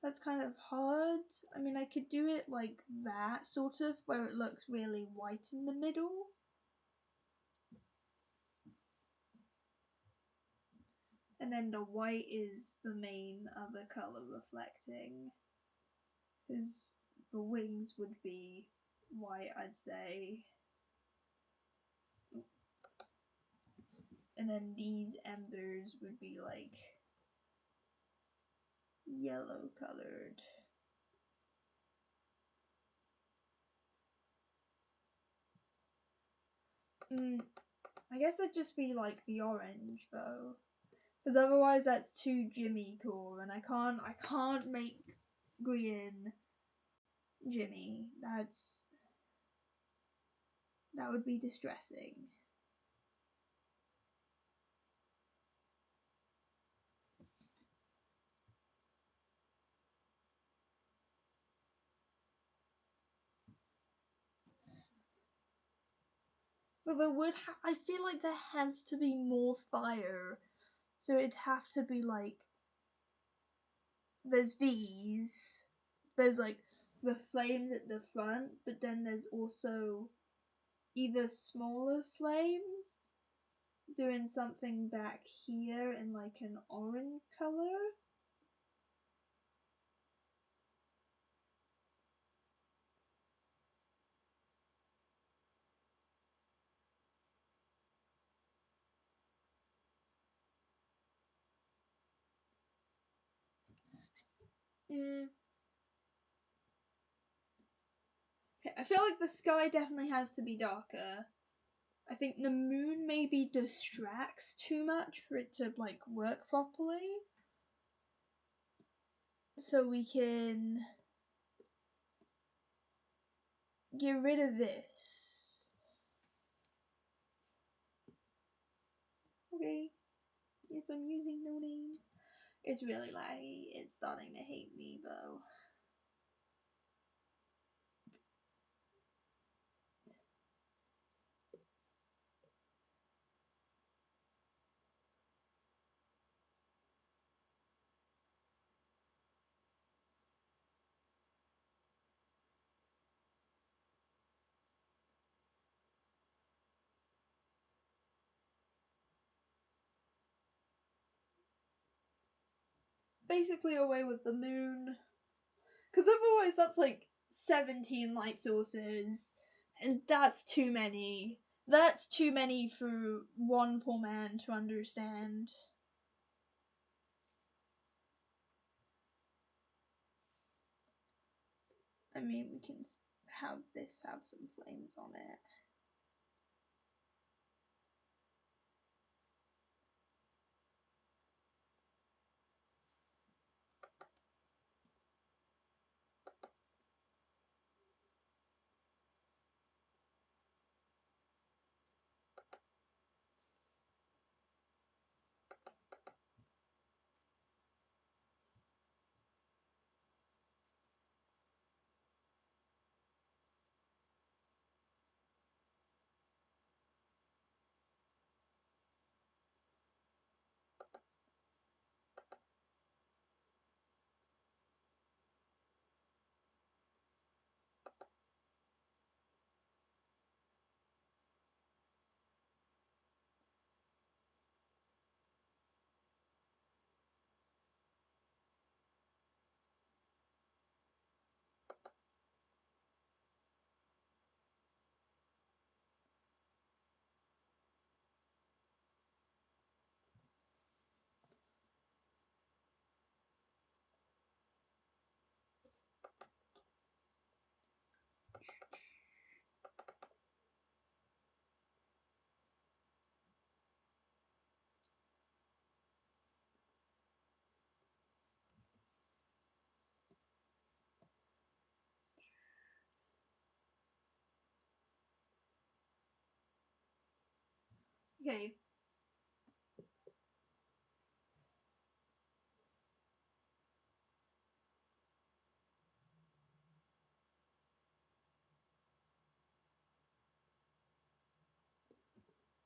that's kind of hard. I mean, I could do it like that, sort of, where it looks really white in the middle. And then the white is the main other colour reflecting. Because the wings would be white, I'd say. And then these embers would be like yellow colored. I guess it'd just be like the orange though, because otherwise that's too Jimmy core, and I can't make green Jimmy. That would be distressing. But there would I feel like there has to be more fire, so it'd have to be like there's like the flames at the front, but then there's also either smaller flames doing something back here in like an orange color. Okay, I feel like the sky definitely has to be darker. I think the moon maybe distracts too much for it to like work properly. So we can get rid of this. Okay. Yes, I'm using no name. It's really laggy. It's starting to hate me though. Basically away with the moon. Because otherwise that's like 17 light sources. And that's too many. That's too many for one poor man to understand. I mean, we can have this have some flames on it. Okay.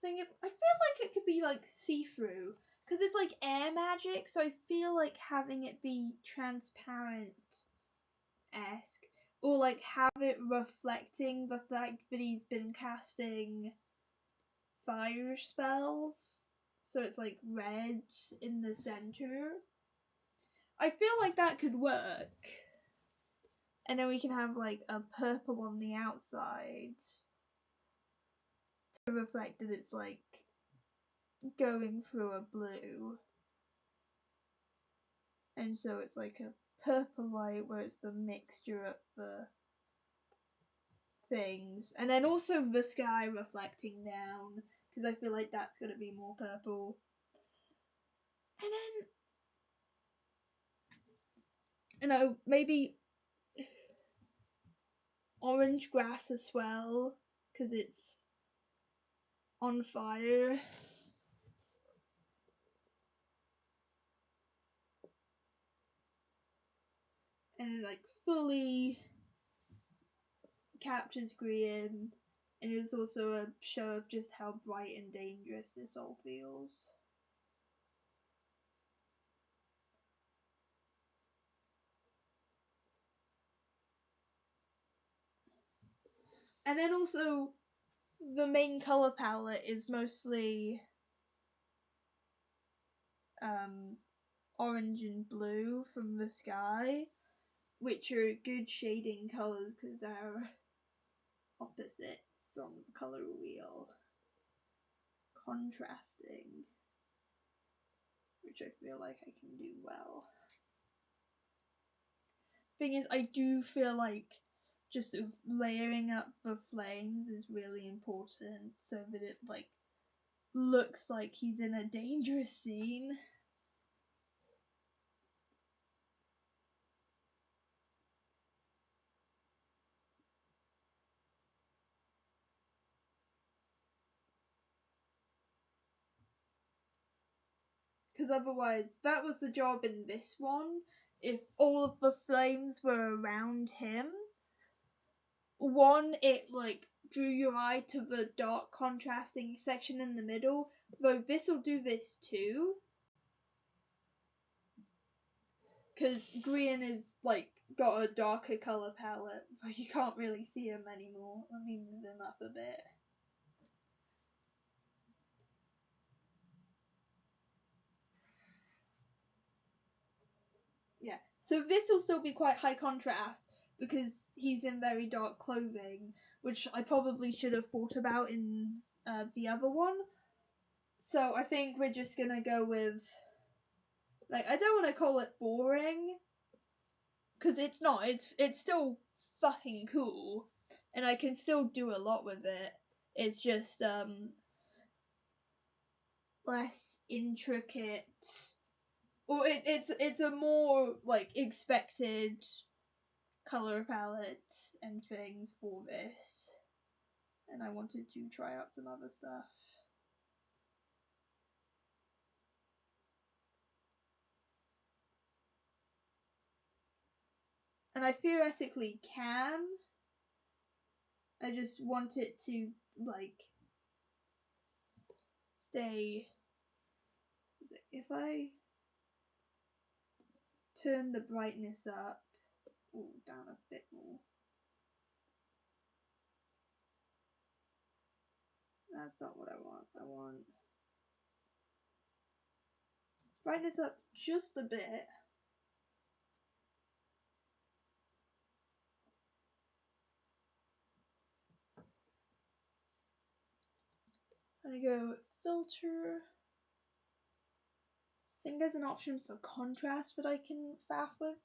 Thing is, I feel like it could be like see-through because it's like air magic, so I feel like having it be transparent-esque or like have it reflecting the fact that he's been casting fire spells, so it's like red in the center. I feel like that could work. And then we can have like a purple on the outside to reflect that it's like going through a blue. And so it's like a purple light where it's the mixture of the things. And then also the sky reflecting down, because I feel like that's going to be more purple. And then, you know, maybe orange grass as well, because it's on fire. And like fully captures Grian, and it's also a show of just how bright and dangerous this all feels. And then also, the main color palette is mostly orange and blue from the sky, which are good shading colors because they're opposites on the color wheel. Contrasting, which I feel like I can do well. Thing is, I do feel like just sort of layering up the flames is really important so that it like looks like he's in a dangerous scene. Because otherwise, that was the job in this one. If all of the flames were around him, one, it like drew your eye to the dark contrasting section in the middle, though this will do this too. Because Grian is like got a darker color palette, but you can't really see him anymore. Let me move him up a bit. Yeah, so this will still be quite high contrast because he's in very dark clothing, which I probably should have thought about in the other one. So I think we're just gonna go with, like, I don't want to call it boring, because it's not. It's still fucking cool, and I can still do a lot with it. It's just less intricate, or it's a more like expected color palette and things for this, and I wanted to try out some other stuff. And I theoretically can. I just want it to like stay. If I turn the brightness up, down a bit more. That's not what I want. I want brightness up just a bit. I'm gonna go filter. I think there's an option for contrast that I can faff with.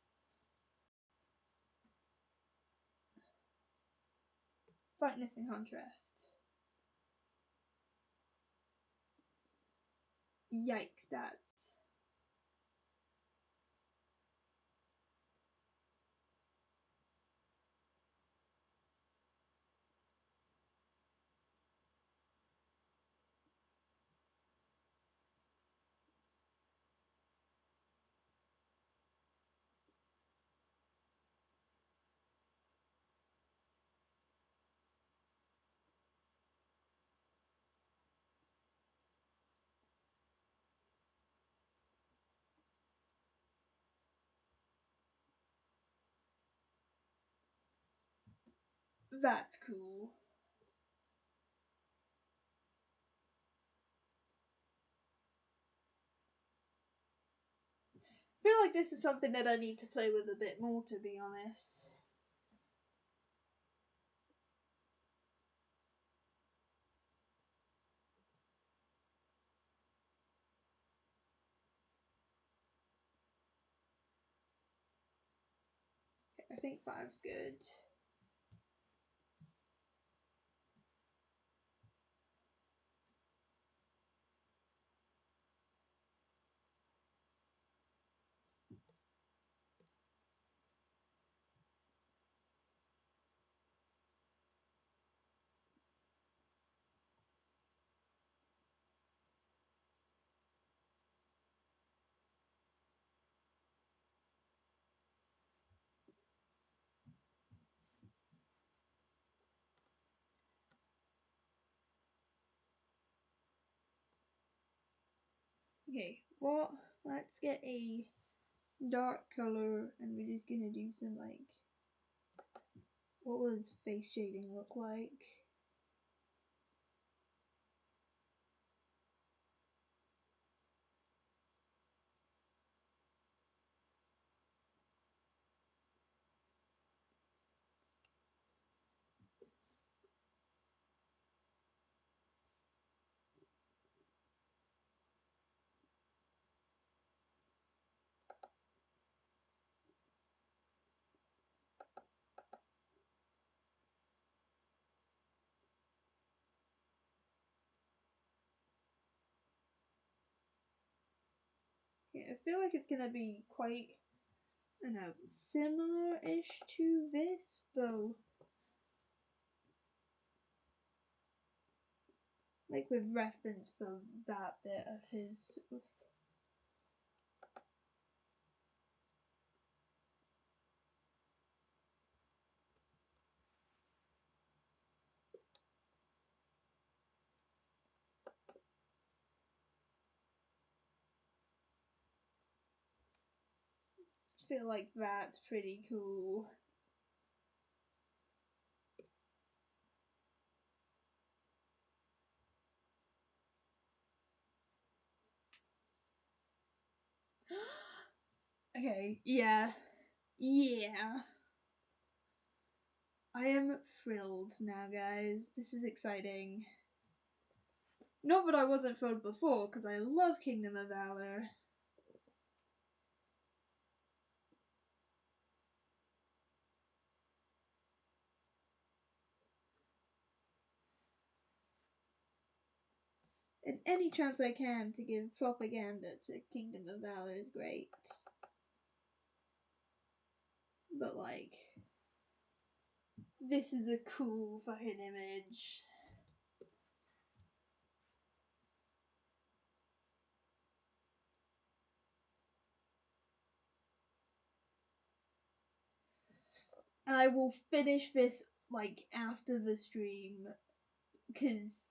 Brightness and contrast. Yikes, that's. That's cool. I feel like this is something that I need to play with a bit more, to be honest. I think 5's good. Okay, well, let's get a dark color and we're just gonna do some like, what would face shading look like? Yeah, I feel like it's gonna be quite, I don't know, similar-ish to this, though. Like with reference for that bit of his. I feel like that's pretty cool. Okay, yeah. Yeah. I am thrilled now, guys. This is exciting. Not that I wasn't thrilled before, because I love Kingdom of Valor. And any chance I can to give propaganda to Kingdom of Valor is great. But like, this is a cool fucking image. And I will finish this like after the stream, because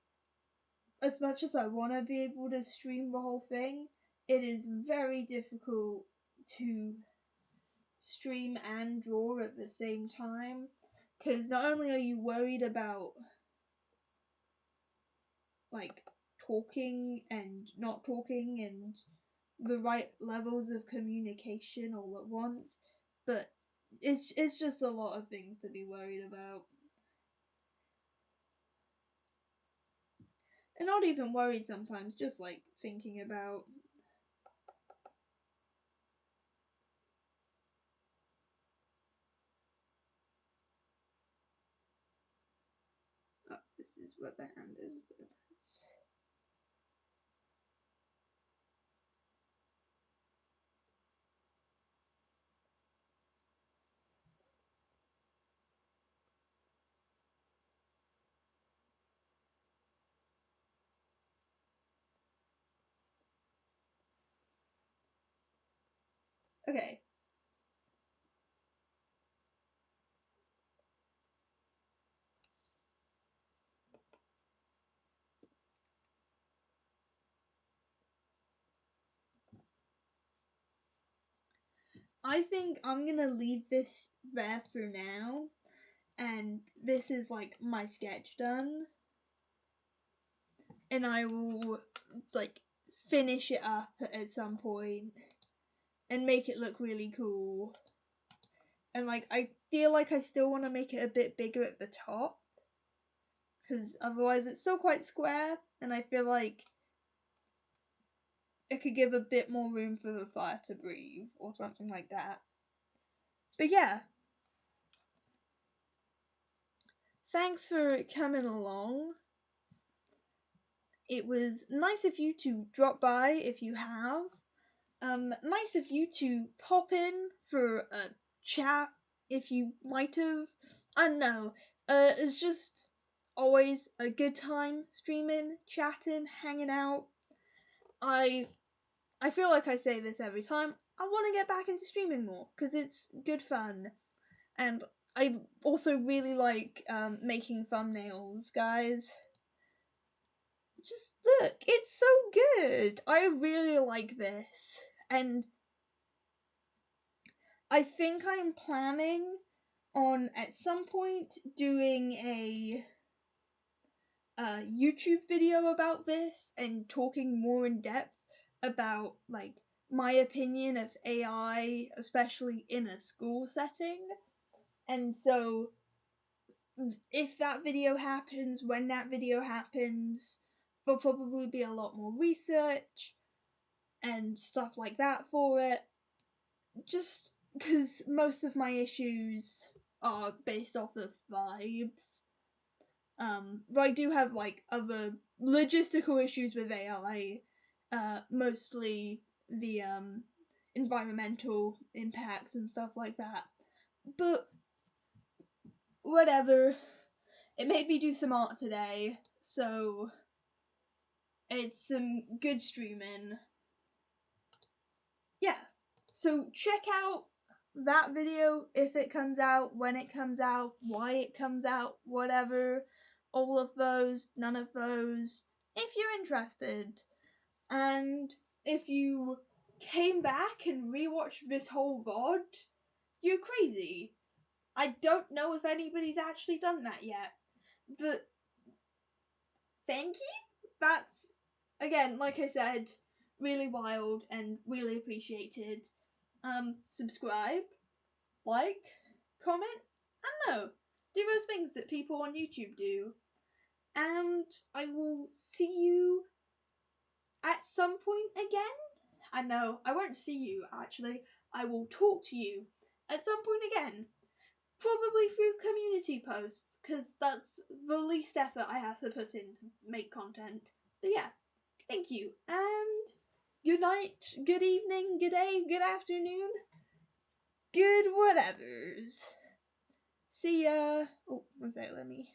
as much as I want to be able to stream the whole thing, it is very difficult to stream and draw at the same time, because not only are you worried about like talking and not talking and the right levels of communication all at once, but it's just a lot of things to be worried about. And not even worried sometimes, just like thinking about. Oh, this is what the hand is. Okay. I think I'm gonna leave this there for now, and this is like my sketch done, and I will like finish it up at some point and make it look really cool. And like I feel like I still want to make it a bit bigger at the top, because otherwise it's still quite square, and I feel like it could give a bit more room for the fire to breathe or something like that. But yeah, thanks for coming along. It was nice of you to drop by if you have. Nice of you to pop in for a chat if you might have. I don't know. It's just always a good time streaming, chatting, hanging out. I feel like I say this every time. I want to get back into streaming more because it's good fun, and I also really like making thumbnails, guys. Just look, it's so good. I really like this, and I think I'm planning on at some point doing a YouTube video about this and talking more in depth about like my opinion of AI, especially in a school setting. And so if that video happens, when that video happens, there'll probably be a lot more research and stuff like that for it. Just because most of my issues are based off of vibes. But I do have like other logistical issues with AI, mostly the environmental impacts and stuff like that. But whatever, it made me do some art today, so it's some good streaming. Yeah, so check out that video if it comes out, when it comes out, why it comes out, whatever. All of those, none of those, if you're interested. And if you came back and rewatched this whole VOD, you're crazy. I don't know if anybody's actually done that yet, but thank you. That's, again, like I said, really wild and really appreciated. Subscribe, like, comment, I don't know, do those things that people on YouTube do. And I will see you at some point again. I know, I won't see you actually. I will talk to you at some point again. Probably through community posts, because that's the least effort I have to put in to make content. But yeah, thank you, and good night, good evening, good day, good afternoon, good whatevers. See ya. Oh, one sec, let me